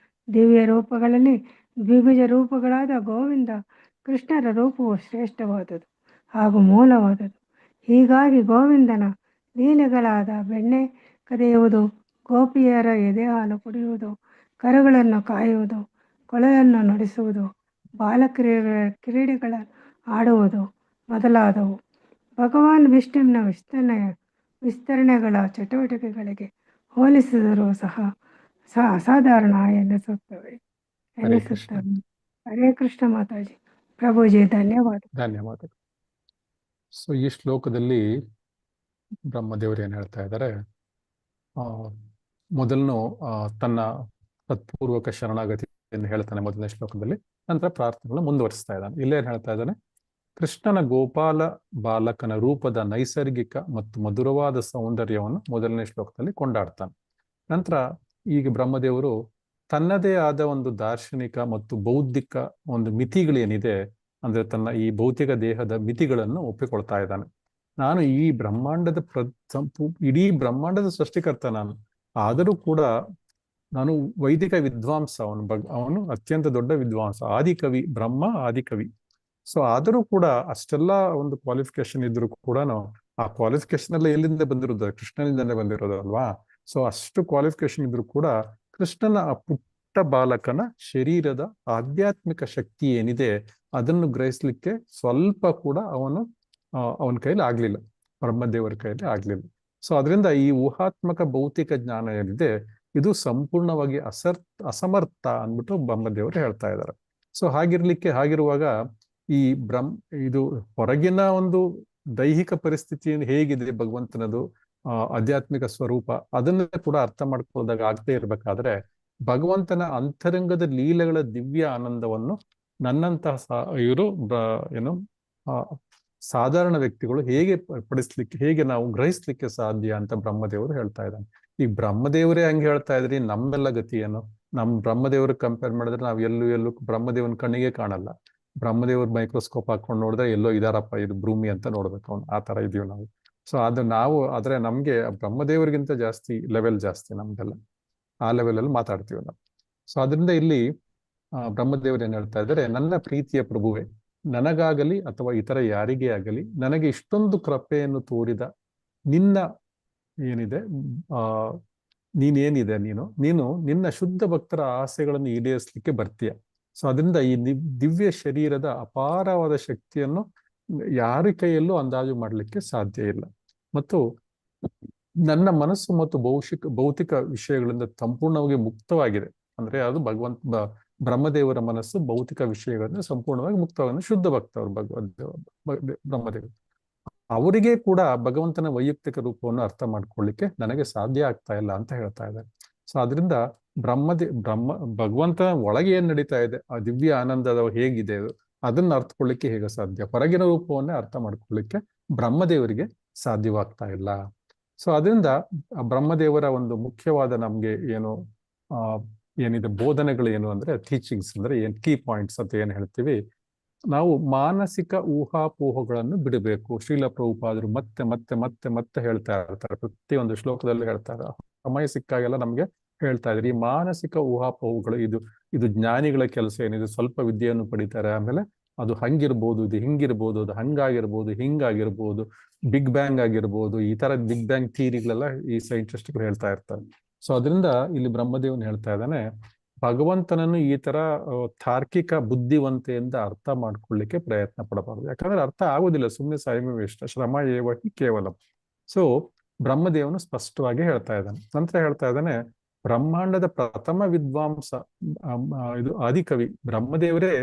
ದಿವ್ಯ ರೂಪಗಳಲ್ಲಿ ದ್ವಿಭುಜ ರೂಪಗಳಾದ ಗೋವಿಂದ ಕೃಷ್ಣರ ರೂಪವು ಶ್ರೇಷ್ಠವಾದುದು ಹಾಗೂ ಮೂಲವಾದುದು. ಹೀಗಾಗಿ ಗೋವಿಂದನ ಲೀಲೆಗಳಾದ ಬೆಣ್ಣೆ ಕದಿಯುವುದು, ಗೋಪಿಯರ ಎದೆ ಹಾಲು ಕುಡಿಯುವುದು, ಕರುಗಳನ್ನು ಕಾಯುವುದು, ಕೊಳಲನ್ನು ನುಡಿಸುವುದು, ಕ್ರೀಡೆಗಳ ಆಡುವುದು ಮೊದಲಾದವು ಭಗವಾನ್ ವಿಷ್ಣುವಿನ ವಿಸ್ತರಣೆಗಳ ಚಟುವಟಿಕೆಗಳಿಗೆ ಹೋಲಿಸಿದರೂ ಸಹ ಅಸಾಧಾರಣ ಎನಿಸುತ್ತವೆ. ಹರೇ ಕೃಷ್ಣ ಮಾತಾಜಿ. ಪ್ರಭುಜಿ ಧನ್ಯವಾದ. ಸೊ ಈ ಶ್ಲೋಕದಲ್ಲಿ ಬ್ರಹ್ಮದೇವರು ಏನು ಹೇಳ್ತಾ ಇದ್ದಾರೆ, ಮೊದಲನು ತನ್ನ ತತ್ಪೂರ್ವಕ ಶರಣಾಗತಿಯನ್ನು ಹೇಳ್ತಾನೆ ಮೊದಲನೇ ಶ್ಲೋಕದಲ್ಲಿ. ನಂತರ ಪ್ರಾರ್ಥನೆಗಳನ್ನು ಮುಂದುವರಿಸ್ತಾ ಇದ್ದಾನೆ. ಇಲ್ಲೇನು ಹೇಳ್ತಾ ಇದ್ದಾನೆ, ಕೃಷ್ಣನ ಗೋಪಾಲ ಬಾಲಕನ ರೂಪದ ನೈಸರ್ಗಿಕ ಮತ್ತು ಮಧುರವಾದ ಸೌಂದರ್ಯವನ್ನು ಮೊದಲನೇ ಶ್ಲೋಕದಲ್ಲಿ ಕೊಂಡಾಡ್ತಾನೆ. ನಂತರ ಈಗ ಬ್ರಹ್ಮದೇವರು ತನ್ನದೇ ಆದ ಒಂದು ದಾರ್ಶನಿಕ ಮತ್ತು ಬೌದ್ಧಿಕ ಒಂದು ಮಿತಿಗಳೇನಿದೆ, ಅಂದ್ರೆ ತನ್ನ ಈ ಭೌತಿಕ ದೇಹದ ಮಿತಿಗಳನ್ನು ಒಪ್ಪಿಕೊಳ್ತಾ ಇದ್ದಾನೆ. ನಾನು ಈ ಬ್ರಹ್ಮಾಂಡದ ಇಡೀ ಬ್ರಹ್ಮಾಂಡದ ಸೃಷ್ಟಿಕರ್ತ ನಾನು, ಆದರೂ ಕೂಡ ನಾನು ವೈದಿಕ ವಿದ್ವಾಂಸ. ಅವನು ಅತ್ಯಂತ ದೊಡ್ಡ ವಿದ್ವಾಂಸ, ಆದಿಕವಿ, ಬ್ರಹ್ಮ ಆದಿಕವಿ. ಸೊ ಆದರೂ ಕೂಡ ಅಷ್ಟೆಲ್ಲ ಒಂದು ಕ್ವಾಲಿಫಿಕೇಶನ್ ಇದ್ರು ಕೂಡ ಆ ಕ್ವಾಲಿಫಿಕೇಶನ್ ಎಲ್ಲ ಎಲ್ಲಿಂದ ಬಂದಿರೋದು? ಕೃಷ್ಣನಿಂದಲೇ ಬಂದಿರೋದು ಅಲ್ವಾ? ಸೊ ಅಷ್ಟು ಕ್ವಾಲಿಫಿಕೇಶನ್ ಇದ್ರು ಕೂಡ ಕೃಷ್ಣನ ಆ ಪುಟ್ಟ ಬಾಲಕನ ಶರೀರದ ಆಧ್ಯಾತ್ಮಿಕ ಶಕ್ತಿ ಏನಿದೆ ಅದನ್ನು ಗ್ರಹಿಸ್ಲಿಕ್ಕೆ ಸ್ವಲ್ಪ ಕೂಡ ಅವನ ಕೈಲಿ ಆಗ್ಲಿಲ್ಲ, ಬ್ರಹ್ಮದೇವರ ಕೈಲಿ ಆಗ್ಲಿಲ್ಲ. ಸೊ ಅದರಿಂದ ಈ ಊಹಾತ್ಮಕ ಭೌತಿಕ ಜ್ಞಾನ ಏನಿದೆ ಇದು ಸಂಪೂರ್ಣವಾಗಿ ಅಸಮರ್ಥ ಅಂದ್ಬಿಟ್ಟು ಬ್ರಹ್ಮದೇವರು ಹೇಳ್ತಾ ಇದ್ದಾರೆ. ಸೊ ಹಾಗಿರುವಾಗ ಈ ಇದು ಹೊರಗಿನ ಒಂದು ದೈಹಿಕ ಪರಿಸ್ಥಿತಿ ಹೇಗಿದೆ ಭಗವಂತನದು, ಆಧ್ಯಾತ್ಮಿಕ ಸ್ವರೂಪ, ಅದನ್ನ ಕೂಡ ಅರ್ಥ ಮಾಡ್ಕೊಳ್ಳೋದಾಗ ಆಗದೆ ಇರ್ಬೇಕಾದ್ರೆ ಭಗವಂತನ ಅಂತರಂಗದ ಲೀಲೆಗಳ ದಿವ್ಯ ಆನಂದವನ್ನು ನನ್ನಂತಹ ಇವರು ಏನು ಸಾಧಾರಣ ವ್ಯಕ್ತಿಗಳು ಹೇಗೆ ಪಡಿಸ್ಲಿಕ್ಕೆ, ಹೇಗೆ ನಾವು ಗ್ರಹಿಸ್ಲಿಕ್ಕೆ ಸಾಧ್ಯ ಅಂತ ಬ್ರಹ್ಮದೇವರು ಹೇಳ್ತಾ ಇದ್ದಾನೆ. ಈ ಬ್ರಹ್ಮದೇವರೇ ಹಂಗೆ ಹೇಳ್ತಾ ಇದ್ರಿ, ನಮ್ಮೆಲ್ಲ ಗತಿ ಏನು? ನಮ್ ಬ್ರಹ್ಮದೇವ್ರಿಗೆ ಕಂಪೇರ್ ಮಾಡಿದ್ರೆ ನಾವು ಎಲ್ಲೂ ಬ್ರಹ್ಮದೇವನ ಕಣ್ಣಿಗೆ ಕಾಣಲ್ಲ. ಬ್ರಹ್ಮದೇವ್ರ ಮೈಕ್ರೋಸ್ಕೋಪ್ ಹಾಕೊಂಡು ನೋಡಿದ್ರೆ ಎಲ್ಲೋ ಇದಾರಪ್ಪ, ಇದು ಭೂಮಿ ಅಂತ ನೋಡ್ಬೇಕು ಅವ್ನು, ಆ ತರ ಇದೀವಿ ನಾವು. ಸೊ ಅದು ನಾವು ಆದ್ರೆ ನಮ್ಗೆ ಬ್ರಹ್ಮದೇವರಿಗಿಂತ ಜಾಸ್ತಿ ಲೆವೆಲ್ ಜಾಸ್ತಿ ನಮ್ದೆಲ್ಲ, ಆ ಲೆವೆಲ್ ಅಲ್ಲಿ ಮಾತಾಡ್ತೀವಿ ನಾವು. ಸೊ ಅದರಿಂದ ಇಲ್ಲಿ ಬ್ರಹ್ಮದೇವರು ಏನ್ ಹೇಳ್ತಾ ಇದ್ದಾರೆ, ನನ್ನ ಪ್ರೀತಿಯ ಪ್ರಭುವೆ, ನನಗಾಗಲಿ ಅಥವಾ ಇತರ ಯಾರಿಗೇ ಆಗಲಿ ನನಗೆ ಇಷ್ಟೊಂದು ಕೃಪೆಯನ್ನು ತೋರಿದ ನಿನ್ನ ಏನಿದೆ ನೀನೇನಿದೆ ನೀನು ನಿನ್ನ ಶುದ್ಧ ಭಕ್ತರ ಆಸೆಗಳನ್ನು ಈಡೇರಿಸಲಿಕ್ಕೆ ಬರ್ತೀಯ. ಸೊ ಅದರಿಂದ ಈ ದಿವ್ಯ ಶರೀರದ ಅಪಾರವಾದ ಶಕ್ತಿಯನ್ನು ಯಾರ ಕೈಯಲ್ಲೂ ಅಂದಾಜು ಮಾಡಲಿಕ್ಕೆ ಸಾಧ್ಯ ಇಲ್ಲ. ಮತ್ತು ನನ್ನ ಮನಸ್ಸು ಮತ್ತು ಭೌತಿಕ ವಿಷಯಗಳಿಂದ ಸಂಪೂರ್ಣವಾಗಿ ಮುಕ್ತವಾಗಿದೆ. ಅಂದ್ರೆ ಅದು ಬ್ರಹ್ಮದೇವರ ಮನಸ್ಸು ಭೌತಿಕ ವಿಷಯಗಳಿಂದ ಸಂಪೂರ್ಣವಾಗಿ ಮುಕ್ತವಾಗಿದೆ. ಶುದ್ಧ ಭಕ್ತವರು ಬ್ರಹ್ಮದೇವರು, ಅವರಿಗೆ ಕೂಡ ಭಗವಂತನ ವೈಯಕ್ತಿಕ ರೂಪವನ್ನು ಅರ್ಥ ಮಾಡ್ಕೊಳ್ಳಿಕ್ಕೆ ನನಗೆ ಸಾಧ್ಯ ಆಗ್ತಾ ಇಲ್ಲ ಅಂತ ಹೇಳ್ತಾ ಇದ್ದಾರೆ. ಸೊ ಅದರಿಂದ ಭಗವಂತನ ಒಳಗೆ ಏನ್ ನಡೀತಾ ಇದೆ, ಆ ದಿವ್ಯ ಆನಂದದ ಹೇಗಿದೆ, ಅದನ್ನ ಅರ್ಥಕೊಳ್ಳಿಕ್ಕೆ ಹೇಗೆ ಸಾಧ್ಯ? ಹೊರಗಿನ ರೂಪವನ್ನೇ ಅರ್ಥ ಮಾಡ್ಕೊಳ್ಳಿಕ್ಕೆ ಬ್ರಹ್ಮದೇವರಿಗೆ ಸಾಧ್ಯವಾಗ್ತಾ ಇಲ್ಲ. ಸೊ ಅದರಿಂದ ಬ್ರಹ್ಮದೇವರ ಒಂದು ಮುಖ್ಯವಾದ ನಮ್ಗೆ ಏನಿದೆ ಬೋಧನೆಗಳು ಏನು ಅಂದ್ರೆ, ಟೀಚಿಂಗ್ಸ್ ಅಂದ್ರೆ ಏನ್ ಕೀ ಪಾಯಿಂಟ್ಸ್ ಅಂತ ಏನ್ ಹೇಳ್ತೀವಿ ನಾವು, ಮಾನಸಿಕ ಊಹಾಪೋಹಗಳನ್ನು ಬಿಡಬೇಕು. ಶ್ರೀಲ ಪ್ರಭುಪಾದರು ಮತ್ತೆ ಮತ್ತೆ ಮತ್ತೆ ಮತ್ತೆ ಹೇಳ್ತಾ ಇರ್ತಾರೆ, ಪ್ರತಿಯೊಂದು ಶ್ಲೋಕದಲ್ಲಿ ಹೇಳ್ತಾರೆ, ಸಮಯ ಸಿಕ್ಕಾಗೆಲ್ಲ ನಮ್ಗೆ ಹೇಳ್ತಾ ಇದ್ರು ಈ ಮಾನಸಿಕ ಊಹಾಪೋಹಗಳು. ಇದು ಜ್ಞಾನಿಗಳ ಕೆಲಸ ಏನಿದೆ, ಸ್ವಲ್ಪ ವಿದ್ಯೆಯನ್ನು ಪಡಿತಾರೆ, ಆಮೇಲೆ ಅದು ಹಂಗಿರ್ಬೋದು, ಇದು ಹಿಂಗಿರ್ಬೋದು, ಅದು ಹಂಗಾಗಿರ್ಬೋದು, ಹಿಂಗಾಗಿರ್ಬೋದು, ಬಿಗ್ ಬ್ಯಾಂಗ್ ಆಗಿರ್ಬೋದು, ಈ ತರ ಬಿಗ್ ಬ್ಯಾಂಗ್ ಥಿಯರಿಗಳೆಲ್ಲ ಈ ಸೈಂಟಿಸ್ಟ್ಗಳು ಹೇಳ್ತಾ ಇರ್ತಾರೆ. ಸೊ ಅದರಿಂದ ಇಲ್ಲಿ ಬ್ರಹ್ಮದೇವನ್ ಹೇಳ್ತಾ ಇದ್ದಾನೆ, ಭಗವಂತನನ್ನು ಈ ತರ ತಾರ್ಕಿಕ ಬುದ್ಧಿವಂತೆಯಿಂದ ಅರ್ಥ ಮಾಡ್ಕೊಳ್ಳಿಕ್ಕೆ ಪ್ರಯತ್ನ ಪಡಬಾರದು. ಯಾಕಂದ್ರೆ ಅರ್ಥ ಆಗುದಿಲ್ಲ, ಸುಮ್ಮನೆ ಸಾಯಮೇಷ್ಟ ಶ್ರಮ ಏವಹಿ ಕೇವಲ. ಸೊ ಬ್ರಹ್ಮದೇವನು ಸ್ಪಷ್ಟವಾಗಿ ಹೇಳ್ತಾ ಇದ್ದಾನೆ. ನಂತರ ಹೇಳ್ತಾ ಇದ್ದಾನೆ, ಬ್ರಹ್ಮಾಂಡದ ಪ್ರಥಮ ವಿದ್ವಾಂಸ ಇದು ಆದಿಕವಿ ಬ್ರಹ್ಮದೇವರೇ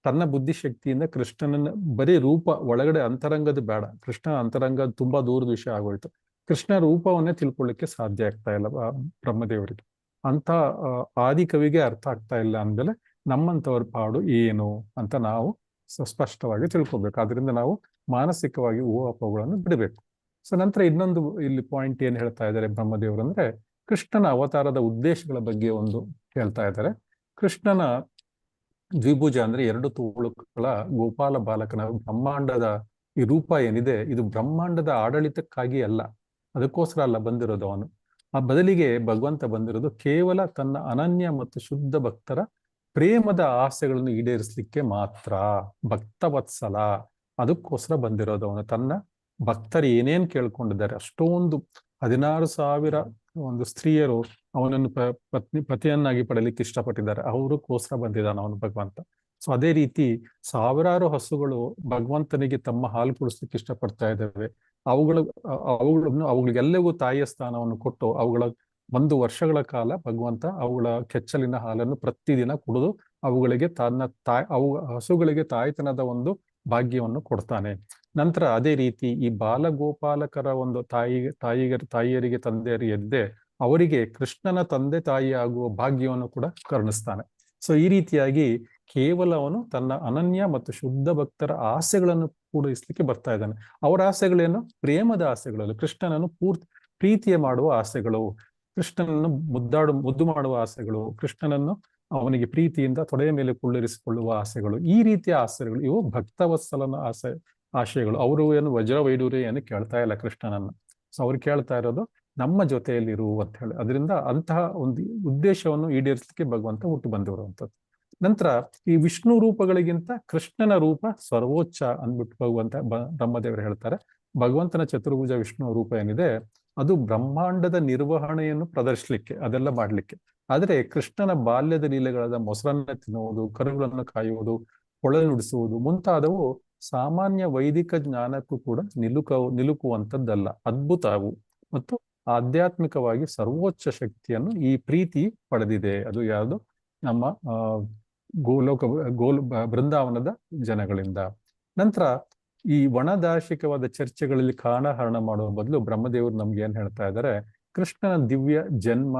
ತನ್ನ ಬುದ್ಧಿಶಕ್ತಿಯಿಂದ ಕೃಷ್ಣನನ್ನ ಬರೀ ರೂಪ ಒಳಗಡೆ ಅಂತರಂಗದ ಬೇಡ, ಕೃಷ್ಣ ಅಂತರಂಗ ತುಂಬಾ ದೂರದ ವಿಷಯ ಆಗೋಯ್ತು, ಕೃಷ್ಣ ರೂಪವನ್ನೇ ತಿಳ್ಕೊಳ್ಳಿಕ್ಕೆ ಸಾಧ್ಯ ಆಗ್ತಾ ಇಲ್ಲ ಬ್ರಹ್ಮದೇವರಿಗೆ. ಅಂತ ಆದಿಕವಿಗೆ ಅರ್ಥ ಆಗ್ತಾ ಇಲ್ಲ ಅಂದ್ಮೇಲೆ ನಮ್ಮಂಥವ್ರ ಪಾಡು ಏನು ಅಂತ ನಾವು ಸ್ಪಷ್ಟವಾಗಿ ತಿಳ್ಕೊಬೇಕು. ಆದ್ರಿಂದ ನಾವು ಮಾನಸಿಕವಾಗಿ ಊಹಾಪೋಹಗಳನ್ನು ಬಿಡಬೇಕು. ಸೊ ನಂತರ ಇನ್ನೊಂದು ಇಲ್ಲಿ ಪಾಯಿಂಟ್ ಏನ್ ಹೇಳ್ತಾ ಇದ್ದಾರೆ ಬ್ರಹ್ಮದೇವರು ಅಂದ್ರೆ, ಕೃಷ್ಣನ ಅವತಾರದ ಉದ್ದೇಶಗಳ ಬಗ್ಗೆ ಒಂದು ಹೇಳ್ತಾ ಇದ್ದಾರೆ. ಕೃಷ್ಣನ ದ್ವಿಭುಜ ಅಂದ್ರೆ 2 ತೋಳುಗಳ ಗೋಪಾಲ ಬಾಲಕನ ಬ್ರಹ್ಮಾಂಡದ ಈ ರೂಪ ಏನಿದೆ, ಇದು ಬ್ರಹ್ಮಾಂಡದ ಆಡಳಿತಕ್ಕಾಗಿ ಅಲ್ಲ, ಅದಕ್ಕೋಸ್ಕರ ಅಲ್ಲ ಬಂದಿರೋದು ಅವನು. ಆ ಬದಲಿಗೆ ಭಗವಂತ ಬಂದಿರೋದು ಕೇವಲ ತನ್ನ ಅನನ್ಯ ಮತ್ತು ಶುದ್ಧ ಭಕ್ತರ ಪ್ರೇಮದ ಆಸೆಗಳನ್ನು ಈಡೇರಿಸಲಿಕ್ಕೆ ಮಾತ್ರ. ಭಕ್ತವತ್ಸಲ, ಅದಕ್ಕೋಸ್ಕರ ಬಂದಿರೋದು ಅವನು. ತನ್ನ ಭಕ್ತರು ಏನೇನ್ ಕೇಳ್ಕೊಂಡಿದ್ದಾರೆ, ಅಷ್ಟೊಂದು 16,000 ಒಂದು ಸ್ತ್ರೀಯರು ಅವನನ್ನು ಪತಿಯನ್ನಾಗಿ ಪಡೆಯಲಿಕ್ಕೆ ಇಷ್ಟಪಟ್ಟಿದ್ದಾರೆ, ಅವ್ರಿಗೋಸ್ಕರ ಬಂದಿದ್ದಾನೆ ಅವನು ಭಗವಂತ. ಸೊ ಅದೇ ರೀತಿ ಸಾವಿರಾರು ಹಸುಗಳು ಭಗವಂತನಿಗೆ ತಮ್ಮ ಹಾಲು ಕುಡಿಸ್ಲಿಕ್ಕೆ ಇಷ್ಟಪಡ್ತಾ ಇದ್ದಾವೆ. ಅವುಗಳಿಗೆಲ್ಲವೂ ತಾಯಿಯ ಸ್ಥಾನವನ್ನು ಕೊಟ್ಟು ಅವುಗಳ 1 ವರ್ಷಗಳ ಕಾಲ ಭಗವಂತ ಅವುಗಳ ಕೆಚ್ಚಲಿನ ಹಾಲನ್ನು ಪ್ರತಿದಿನ ಕುಡಿದು ಅವುಗಳಿಗೆ ಹಸುಗಳಿಗೆ ತಾಯ್ತನದ ಒಂದು ಭಾಗ್ಯವನ್ನು ಕೊಡ್ತಾನೆ. ನಂತರ ಅದೇ ರೀತಿ ಈ ಬಾಲಗೋಪಾಲಕರ ಒಂದು ತಾಯಿಯರಿಗೆ ತಂದೆಯರಿಗೆ ಅವರಿಗೆ ಕೃಷ್ಣನ ತಂದೆ ತಾಯಿ ಆಗುವ ಭಾಗ್ಯವನ್ನು ಕೂಡ ಕರುಣಿಸ್ತಾನೆ. ಸೊ ಈ ರೀತಿಯಾಗಿ ಕೇವಲ ಅವನು ತನ್ನ ಅನನ್ಯ ಮತ್ತು ಶುದ್ಧ ಭಕ್ತರ ಆಸೆಗಳನ್ನು ಪೂರೈಸಲಿಕ್ಕೆ ಬರ್ತಾ ಇದ್ದಾನೆ. ಅವರ ಆಸೆಗಳೇನು? ಪ್ರೇಮದ ಆಸೆಗಳು, ಕೃಷ್ಣನನ್ನು ಪ್ರೀತಿಯ ಮಾಡುವ ಆಸೆಗಳು, ಕೃಷ್ಣನನ್ನು ಮುದ್ದು ಮಾಡುವ ಆಸೆಗಳು, ಕೃಷ್ಣನನ್ನು ಅವನಿಗೆ ಪ್ರೀತಿಯಿಂದ ತೊಡೆಯ ಮೇಲೆ ಕುಳ್ಳಿರಿಸಿಕೊಳ್ಳುವ ಆಸೆಗಳು, ಈ ರೀತಿಯ ಆಸೆಗಳು ಇವು ಭಕ್ತವತ್ಸಲನ ಆಶಯಗಳು. ಅವರು ಏನು ವಜ್ರ ವೈಡೂರ್ಯ ಏನು ಕೇಳ್ತಾ ಇಲ್ಲ ಕೃಷ್ಣನನ್ನ. ಸೊ ಅವ್ರು ಕೇಳ್ತಾ ಇರೋದು ನಮ್ಮ ಜೊತೆಯಲ್ಲಿರು ಅಂತ ಹೇಳಿ. ಅದರಿಂದ ಅಂತಹ ಒಂದು ಉದ್ದೇಶವನ್ನು ಈಡೇರಿಸಲಿಕ್ಕೆ ಭಗವಂತ ಹುಟ್ಟು ಬಂದಿರುವಂಥದ್ದು. ನಂತರ ಈ ವಿಷ್ಣು ರೂಪಗಳಿಗಿಂತ ಕೃಷ್ಣನ ರೂಪ ಸರ್ವೋಚ್ಚ ಅಂದ್ಬಿಟ್ಟು ಭಗವಂತ ಬ್ರಹ್ಮದೇವರು ಹೇಳ್ತಾರೆ. ಭಗವಂತನ ಚತುರ್ಭುಜ ವಿಷ್ಣು ರೂಪ ಏನಿದೆ ಅದು ಬ್ರಹ್ಮಾಂಡದ ನಿರ್ವಹಣೆಯನ್ನು ಪ್ರದರ್ಶಿಸಲಿಕ್ಕೆ, ಅದೆಲ್ಲ ಮಾಡ್ಲಿಕ್ಕೆ. ಆದ್ರೆ ಕೃಷ್ಣನ ಬಾಲ್ಯದ ಲೀಲೆಗಳಾದ ಮೊಸರನ್ನ ತಿನ್ನುವುದು, ಕರುಗಳನ್ನು ಕಾಯುವುದು, ಕೊಳಲು ನುಡಿಸುವುದು ಮುಂತಾದವು ಸಾಮಾನ್ಯ ವೈದಿಕ ಜ್ಞಾನಕ್ಕೂ ಕೂಡ ನಿಲುಕುವಂಥದ್ದಲ್ಲ, ಅದ್ಭುತ ಅವು. ಮತ್ತು ಆಧ್ಯಾತ್ಮಿಕವಾಗಿ ಸರ್ವೋಚ್ಚ ಶಕ್ತಿಯನ್ನು ಈ ಪ್ರೀತಿ ಪಡೆದಿದೆ. ಅದು ಯಾವುದು? ನಮ್ಮ ಬೃಂದಾವನದ ಜನಗಳಿಂದ. ನಂತರ ಈ ಒಣದಾರ್ಶಿಕವಾದ ಚರ್ಚೆಗಳಲ್ಲಿ ಕಾರಣಹರಣ ಮಾಡುವ ಬದಲು ಬ್ರಹ್ಮದೇವರು ನಮ್ಗೆ ಏನ್ ಹೇಳ್ತಾ ಇದ್ದಾರೆ, ಕೃಷ್ಣನ ದಿವ್ಯ ಜನ್ಮ,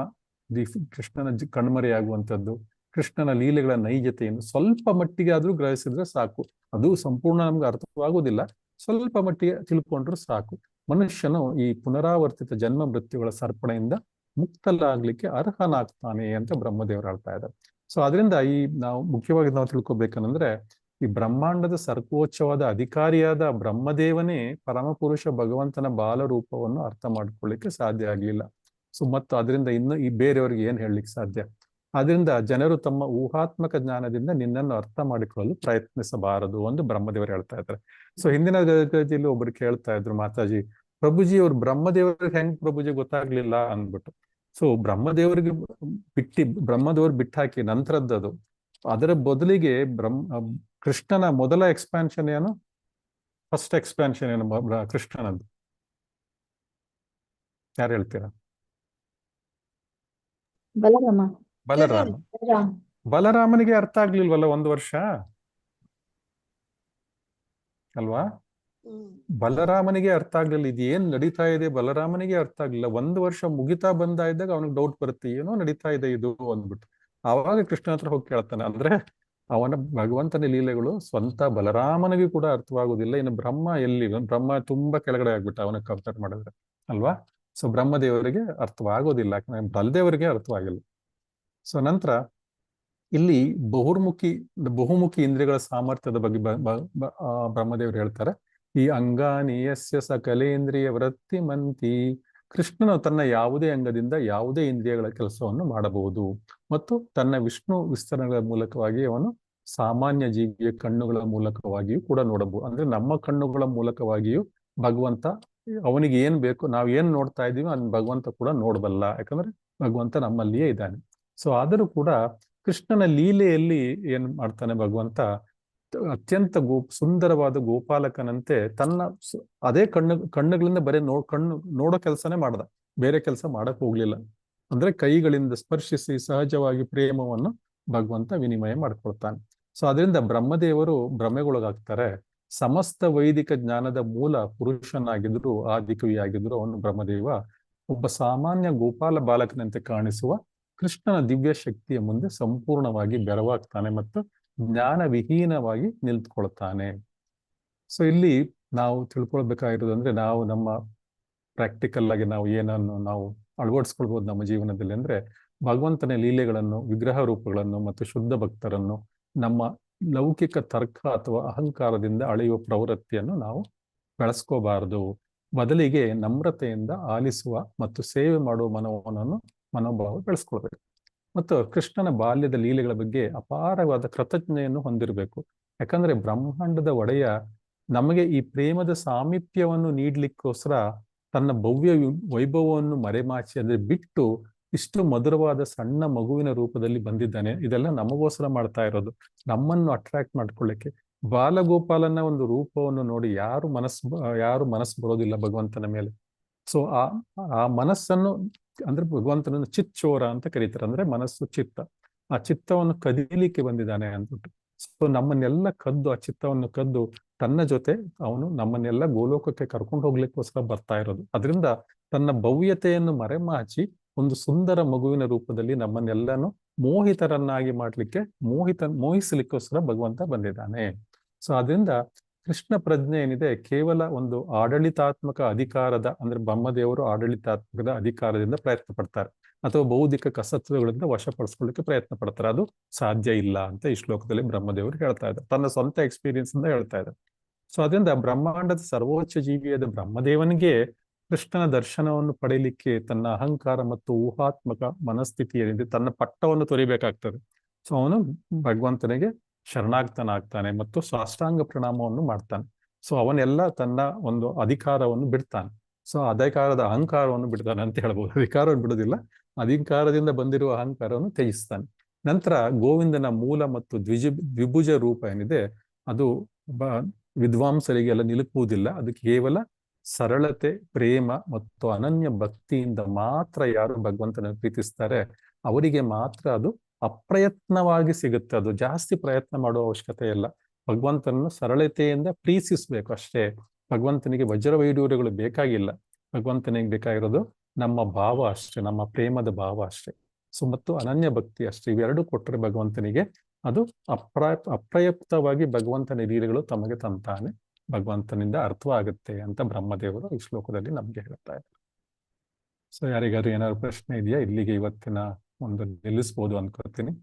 ಕೃಷ್ಣನ ಕಣ್ಮರೆಯಾಗುವಂಥದ್ದು, ಕೃಷ್ಣನ ಲೀಲೆಗಳ ನೈಜತೆಯನ್ನು ಸ್ವಲ್ಪ ಮಟ್ಟಿಗೆ ಆದ್ರೂ ಗ್ರಹಿಸಿದ್ರೆ ಸಾಕು. ಅದು ಸಂಪೂರ್ಣ ನಮ್ಗೆ ಅರ್ಥವಾಗುವುದಿಲ್ಲ, ಸ್ವಲ್ಪ ಮಟ್ಟಿಗೆ ತಿಳ್ಕೊಂಡ್ರು ಸಾಕು. ಮನುಷ್ಯನು ಈ ಪುನರಾವರ್ತಿತ ಜನ್ಮ ಮೃತ್ಯುಗಳ ಸರ್ಪಣೆಯಿಂದ ಮುಕ್ತಲಾಗ್ಲಿಕ್ಕೆ ಅರ್ಹನಾಗ್ತಾನೆ ಅಂತ ಬ್ರಹ್ಮದೇವರು ಹೇಳ್ತಾ ಇದ್ದಾರೆ. ಸೊ ಅದರಿಂದ ನಾವು ಮುಖ್ಯವಾಗಿ ನಾವು ತಿಳ್ಕೊಬೇಕಂದ್ರೆ, ಈ ಬ್ರಹ್ಮಾಂಡದ ಸರ್ವೋಚ್ಚವಾದ ಅಧಿಕಾರಿಯಾದ ಬ್ರಹ್ಮದೇವನೇ ಪರಮಪುರುಷ ಭಗವಂತನ ಬಾಲರೂಪವನ್ನು ಅರ್ಥ ಮಾಡ್ಕೊಳ್ಳಿಕ್ಕೆ ಸಾಧ್ಯ ಆಗ್ಲಿಲ್ಲ. ಸೊ ಮತ್ತು ಅದರಿಂದ ಇನ್ನು ಈ ಬೇರೆಯವರಿಗೆ ಏನ್ ಹೇಳಲಿಕ್ಕೆ ಸಾಧ್ಯ? ಅದರಿಂದ ಜನರು ತಮ್ಮ ಊಹಾತ್ಮಕ ಜ್ಞಾನದಿಂದ ನಿನ್ನನ್ನು ಅರ್ಥ ಮಾಡಿಕೊಳ್ಳಲು ಪ್ರಯತ್ನಿಸಬಾರದು ಎಂದು ಬ್ರಹ್ಮದೇವರು ಹೇಳ್ತಾ ಇದ್ದಾರೆ. ಸೊ ಹಿಂದಿನ ಗದಿಯಲ್ಲಿ ಒಬ್ರು ಕೇಳ್ತಾ ಇದ್ರು, ಮಾತಾಜಿ ಪ್ರಭುಜಿ ಅವ್ರು ಬ್ರಹ್ಮದೇವರಿಗೆ ಹೆಂಗ್ ಪ್ರಭುಜಿ ಗೊತ್ತಾಗ್ಲಿಲ್ಲ ಅಂದ್ಬಿಟ್ಟು. ಸೊ ಬ್ರಹ್ಮದೇವರಿಗೆ ಬ್ರಹ್ಮದೇವರು ಬಿಟ್ಟಾಕಿ ನಂತರದ್ದು, ಅದರ ಬದಲಿಗೆ ಕೃಷ್ಣನ ಮೊದಲ ಎಕ್ಸ್ಪಾನ್ಷನ್ ಏನು, ಫಸ್ಟ್ ಎಕ್ಸ್ಪಾನ್ಷನ್ ಏನು ಕೃಷ್ಣನದ್ದು? ಯಾರು ಹೇಳ್ತೀರಾ? ಬಲರಾಮನಿಗೆ ಅರ್ಥ ಆಗ್ಲಿಲ್ವಲ್ಲ 1 ವರ್ಷ ಅಲ್ವಾ? ಬಲರಾಮನಿಗೆ ಅರ್ಥ ಆಗ್ಲಿಲ್ಲ, ಇದು ಏನ್ ನಡೀತಾ ಇದೆ ಬಲರಾಮನಿಗೆ ಅರ್ಥ ಆಗ್ಲಿಲ್ಲ. 1 ವರ್ಷ ಮುಗಿತಾ ಬಂದ ಇದ್ದಾಗ ಅವನಿಗೆ ಡೌಟ್ ಬರುತ್ತೆ, ಏನೋ ನಡೀತಾ ಇದೆ ಇದು ಅಂದ್ಬಿಟ್ಟು. ಆವಾಗ ಕೃಷ್ಣನ ಹತ್ರ ಹೋಗಿ ಕೇಳ್ತಾನೆ. ಅಂದ್ರೆ ಅವನ ಭಗವಂತನ ಲೀಲೆಗಳು ಸ್ವಂತ ಬಲರಾಮನಿಗೂ ಕೂಡ ಅರ್ಥವಾಗುದಿಲ್ಲ. ಇನ್ನು ಬ್ರಹ್ಮ ತುಂಬಾ ಕೆಳಗಡೆ ಆಗ್ಬಿಟ್ಟ ಅವನಿಗೆ ಕಂಪೇರ್ ಮಾಡಿದ್ರೆ ಅಲ್ವಾ? ಸೊ ಬ್ರಹ್ಮದೇವರಿಗೆ ಅರ್ಥವಾಗೋದಿಲ್ಲ, ಯಾಕಂದ್ರೆ ಬಲದೇವರಿಗೆ ಅರ್ಥವಾಗಿಲ್ಲ. ಸೊ ನಂತರ ಇಲ್ಲಿ ಬಹುಮುಖಿ ಇಂದ್ರಿಯಗಳ ಸಾಮರ್ಥ್ಯದ ಬಗ್ಗೆ ಬ್ರಹ್ಮದೇವರು ಹೇಳ್ತಾರೆ. ಈ ಅಂಗಾನಿಯಸ್ಯ ಸಕಲೇಂದ್ರಿಯ ವೃತ್ತಿ ಮಂತಿ, ಕೃಷ್ಣನು ತನ್ನ ಯಾವುದೇ ಅಂಗದಿಂದ ಯಾವುದೇ ಇಂದ್ರಿಯಗಳ ಕೆಲಸವನ್ನು ಮಾಡಬಹುದು ಮತ್ತು ತನ್ನ ವಿಷ್ಣು ವಿಸ್ತರಣೆಗಳ ಮೂಲಕವಾಗಿ ಅವನು ಸಾಮಾನ್ಯ ಜೀವಿಯ ಕಣ್ಣುಗಳ ಮೂಲಕವಾಗಿಯೂ ಕೂಡ ನೋಡಬಹುದು. ಅಂದ್ರೆ ನಮ್ಮ ಕಣ್ಣುಗಳ ಮೂಲಕವಾಗಿಯೂ ಭಗವಂತ ಅವನಿಗೆ ಏನ್ ಬೇಕು, ನಾವ್ ಏನ್ ನೋಡ್ತಾ ಇದ್ದೀವಿ ಅದನ್ನ ಭಗವಂತ ಕೂಡ ನೋಡಬಲ್ಲ, ಯಾಕಂದ್ರೆ ಭಗವಂತ ನಮ್ಮಲ್ಲಿಯೇ ಇದ್ದಾನೆ. ಸೊ ಆದರೂ ಕೂಡ ಕೃಷ್ಣನ ಲೀಲೆಯಲ್ಲಿ ಏನ್ ಮಾಡ್ತಾನೆ ಭಗವಂತ, ಅತ್ಯಂತ ಸುಂದರವಾದ ಗೋಪಾಲಕನಂತೆ ತನ್ನ ಅದೇ ಕಣ್ಣುಗಳಿಂದ ಬರೀ ನೋಡೋ ಕೆಲಸನೇ ಮಾಡ್ದ, ಬೇರೆ ಕೆಲಸ ಮಾಡಕ್ ಹೋಗ್ಲಿಲ್ಲ. ಅಂದ್ರೆ ಕೈಗಳಿಂದ ಸ್ಪರ್ಶಿಸಿ ಸಹಜವಾಗಿ ಪ್ರೇಮವನ್ನು ಭಗವಂತ ವಿನಿಮಯ ಮಾಡ್ಕೊಳ್ತಾನೆ. ಸೊ ಅದರಿಂದ ಬ್ರಹ್ಮದೇವರು ಭ್ರಮೆಗೊಳಗಾಗ್ತಾರೆ. ಸಮಸ್ತ ವೈದಿಕ ಜ್ಞಾನದ ಮೂಲ ಪುರುಷನಾಗಿದ್ರು, ಆದಿಕವಿಯಾಗಿದ್ರು ಅವನು ಬ್ರಹ್ಮದೇವ ಒಬ್ಬ ಸಾಮಾನ್ಯ ಗೋಪಾಲ ಬಾಲಕನಂತೆ ಕಾಣಿಸುವ ಕೃಷ್ಣನ ದಿವ್ಯ ಶಕ್ತಿಯ ಮುಂದೆ ಸಂಪೂರ್ಣವಾಗಿ ಬೆರವಾಗ್ತಾನೆ ಮತ್ತು ಜ್ಞಾನವಿಹೀನವಾಗಿ ನಿಂತ್ಕೊಳ್ತಾನೆ. ಸೊ ಇಲ್ಲಿ ನಾವು ತಿಳ್ಕೊಳ್ಬೇಕಾಗಿರೋದು ಅಂದ್ರೆ, ನಾವು ನಮ್ಮ ಪ್ರಾಕ್ಟಿಕಲ್ ಆಗಿ ನಾವು ಏನನ್ನು ನಾವು ಅಳವಡಿಸ್ಕೊಳ್ಬಹುದು ನಮ್ಮ ಜೀವನದಲ್ಲಿ ಅಂದ್ರೆ, ಭಗವಂತನ ಲೀಲೆಗಳನ್ನು, ವಿಗ್ರಹ ರೂಪಗಳನ್ನು ಮತ್ತು ಶುದ್ಧ ಭಕ್ತರನ್ನು ನಮ್ಮ ಲೌಕಿಕ ತರ್ಕ ಅಥವಾ ಅಹಂಕಾರದಿಂದ ಅಳೆಯುವ ಪ್ರವೃತ್ತಿಯನ್ನು ನಾವು ಬೆಳೆಸ್ಕೋಬಾರದು. ಬದಲಿಗೆ ನಮ್ರತೆಯಿಂದ ಆಲಿಸುವ ಮತ್ತು ಸೇವೆ ಮಾಡುವ ಮನೋಭಾವ ಬೆಳೆಸ್ಕೊಳ್ಬೇಕು. ಮತ್ತು ಕೃಷ್ಣನ ಬಾಲ್ಯದ ಲೀಲೆಗಳ ಬಗ್ಗೆ ಅಪಾರವಾದ ಕೃತಜ್ಞೆಯನ್ನು ಹೊಂದಿರಬೇಕು. ಯಾಕಂದ್ರೆ ಬ್ರಹ್ಮಾಂಡದ ಒಡೆಯ ನಮಗೆ ಈ ಪ್ರೇಮದ ಸಾಮೀಪ್ಯವನ್ನು ನೀಡ್ಲಿಕ್ಕೋಸ್ಕರ ತನ್ನ ಭವ್ಯ ವೈಭವವನ್ನು ಮರೆಮಾಚಿ ಅಂದ್ರೆ ಬಿಟ್ಟು ಇಷ್ಟು ಮಧುರವಾದ ಸಣ್ಣ ಮಗುವಿನ ರೂಪದಲ್ಲಿ ಬಂದಿದ್ದಾನೆ. ಇದೆಲ್ಲ ನಮಗೋಸ್ಕರ ಮಾಡ್ತಾ ಇರೋದು, ನಮ್ಮನ್ನು ಅಟ್ರಾಕ್ಟ್ ಮಾಡ್ಕೊಳ್ಳಿಕ್ಕೆ. ಬಾಲಗೋಪಾಲನ ಒಂದು ರೂಪವನ್ನು ನೋಡಿ ಯಾರು ಮನಸ್ಸು ಬರೋದಿಲ್ಲ ಭಗವಂತನ ಮೇಲೆ. ಸೊ ಆ ಮನಸ್ಸನ್ನು ಅಂದ್ರೆ ಭಗವಂತನನ್ನು ಚಿಚ್ಚೋರ ಅಂತ ಕರೀತಾರೆ. ಅಂದ್ರೆ ಮನಸ್ಸು ಚಿತ್ತ, ಆ ಚಿತ್ತವನ್ನು ಕದೀಲಿಕ್ಕೆ ಬಂದಿದ್ದಾನೆ ಅಂದ್ಬಿಟ್ಟು. ಸೊ ನಮ್ಮನ್ನೆಲ್ಲ ಕದ್ದು, ಆ ಚಿತ್ತವನ್ನು ಕದ್ದು ತನ್ನ ಜೊತೆ ಅವನು ನಮ್ಮನ್ನೆಲ್ಲ ಗೋಲೋಕಕ್ಕೆ ಕರ್ಕೊಂಡು ಹೋಗ್ಲಿಕ್ಕೋಸ್ಕರ ಬರ್ತಾ ಇರೋದು. ಅದರಿಂದ ತನ್ನ ಭವ್ಯತೆಯನ್ನು ಮರೆಮಾಚಿ ಒಂದು ಸುಂದರ ಮಗುವಿನ ರೂಪದಲ್ಲಿ ನಮ್ಮನ್ನೆಲ್ಲನೂ ಮೋಹಿತರನ್ನಾಗಿ ಮಾಡ್ಲಿಕ್ಕೆ ಮೋಹಿಸಲಿಕ್ಕೋಸ್ಕರ ಭಗವಂತ ಬಂದಿದ್ದಾನೆ. ಸೊ ಅದರಿಂದ ಕೃಷ್ಣ ಪ್ರಜ್ಞೆ ಏನಿದೆ ಕೇವಲ ಒಂದು ಆಡಳಿತಾತ್ಮಕ ಅಧಿಕಾರದ ಅಂದ್ರೆ ಬ್ರಹ್ಮದೇವರು ಆಡಳಿತಾತ್ಮಕದ ಅಧಿಕಾರದಿಂದ ಪ್ರಯತ್ನ ಪಡ್ತಾರೆ ಅಥವಾ ಬೌದ್ಧಿಕ ಕಸತ್ವಗಳಿಂದ ವಶಪಡಿಸ್ಕೊಳ್ಳಿಕ್ಕೆ ಪ್ರಯತ್ನ ಪಡ್ತಾರೆ. ಅದು ಸಾಧ್ಯ ಇಲ್ಲ ಅಂತ ಈ ಶ್ಲೋಕದಲ್ಲಿ ಬ್ರಹ್ಮದೇವರು ಹೇಳ್ತಾ ಇದ್ದಾರೆ, ತನ್ನ ಸ್ವಂತ ಎಕ್ಸ್ಪೀರಿಯನ್ಸ್ ಇಂದ ಹೇಳ್ತಾ ಇದ್ದಾರೆ. ಸೊ ಅದರಿಂದ ಬ್ರಹ್ಮಾಂಡದ ಸರ್ವೋಚ್ಚ ಜೀವಿಯಾದ ಬ್ರಹ್ಮದೇವನಿಗೆ ಕೃಷ್ಣನ ದರ್ಶನವನ್ನು ಪಡೆಯಲಿಕ್ಕೆ ತನ್ನ ಅಹಂಕಾರ ಮತ್ತು ಊಹಾತ್ಮಕ ಮನಸ್ಥಿತಿ ಏನಿದೆ ತನ್ನ ಪಟ್ಟವನ್ನು ತೊರಿಬೇಕಾಗ್ತದೆ. ಸೊ ಅವನು ಭಗವಂತನಿಗೆ ಶರಣಾಗ್ತನಾಗ್ತಾನೆ ಮತ್ತು ಸಾಷ್ಟಾಂಗ ಪ್ರಣಾಮವನ್ನು ಮಾಡ್ತಾನೆ. ಸೊ ಅವನೆಲ್ಲ ತನ್ನ ಒಂದು ಅಧಿಕಾರವನ್ನು ಬಿಡ್ತಾನೆ. ಸೊ ಅಹಂಕಾರವನ್ನು ಬಿಡ್ತಾನೆ ಅಂತ ಹೇಳ್ಬೋದು. ಅಧಿಕಾರವನ್ನು ಬಿಡೋದಿಲ್ಲ, ಅಧಿಕಾರದಿಂದ ಬಂದಿರುವ ಅಹಂಕಾರವನ್ನು ತ್ಯಜಿಸ್ತಾನೆ. ನಂತರ ಗೋವಿಂದನ ಮೂಲ ಮತ್ತು ದ್ವಿಭುಜ ರೂಪ ಏನಿದೆ ಅದು ವಿದ್ವಾಂಸರಿಗೆಲ್ಲ ನಿಲುಕುವುದಿಲ್ಲ. ಅದು ಕೇವಲ ಸರಳತೆ, ಪ್ರೇಮ ಮತ್ತು ಅನನ್ಯ ಭಕ್ತಿಯಿಂದ ಮಾತ್ರ ಯಾರು ಭಗವಂತನ ಪ್ರೀತಿಸ್ತಾರೆ ಅವರಿಗೆ ಮಾತ್ರ ಅದು ಅಪ್ರಯತ್ನವಾಗಿ ಸಿಗುತ್ತೆ. ಅದು ಜಾಸ್ತಿ ಪ್ರಯತ್ನ ಮಾಡುವ ಅವಶ್ಯಕತೆ ಇಲ್ಲ. ಭಗವಂತನನ್ನು ಸರಳತೆಯಿಂದ ಪ್ರೀತಿಸಬೇಕು ಅಷ್ಟೇ. ಭಗವಂತನಿಗೆ ವಜ್ರವೈಡೂರ್ಯಗಳು ಬೇಕಾಗಿಲ್ಲ. ಭಗವಂತನಿಗೆ ಬೇಕಾಗಿರೋದು ನಮ್ಮ ಭಾವ ಅಷ್ಟೇ, ನಮ್ಮ ಪ್ರೇಮದ ಭಾವ ಅಷ್ಟೇ. ಸೊ ಮತ್ತು ಅನನ್ಯ ಭಕ್ತಿ ಅಷ್ಟೇ. ಇವೆರಡು ಕೊಟ್ಟರೆ ಭಗವಂತನಿಗೆ ಅದು ಅಪ್ರಯುಕ್ತವಾಗಿ ಭಗವಂತನ ಲೀಲೆಗಳು ತಮಗೆ ತಂತಾನೆ ಭಗವಂತನಿಂದ ಅರ್ಥವಾಗುತ್ತೆ ಅಂತ ಬ್ರಹ್ಮದೇವರು ಈ ಶ್ಲೋಕದಲ್ಲಿ ನಮ್ಗೆ ಹೇಳ್ತಾ ಇದ್ದಾರೆ. ಸೊ ಯಾರಿಗಾದ್ರು ಏನಾದ್ರು ಪ್ರಶ್ನೆ ಇದೆಯಾ? ಇಲ್ಲಿಗೆ ಇವತ್ತಿನ ಒಂದು ನಿಲ್ಲಿಸ್ಬೋದು ಅನ್ಕೋತೀನಿ.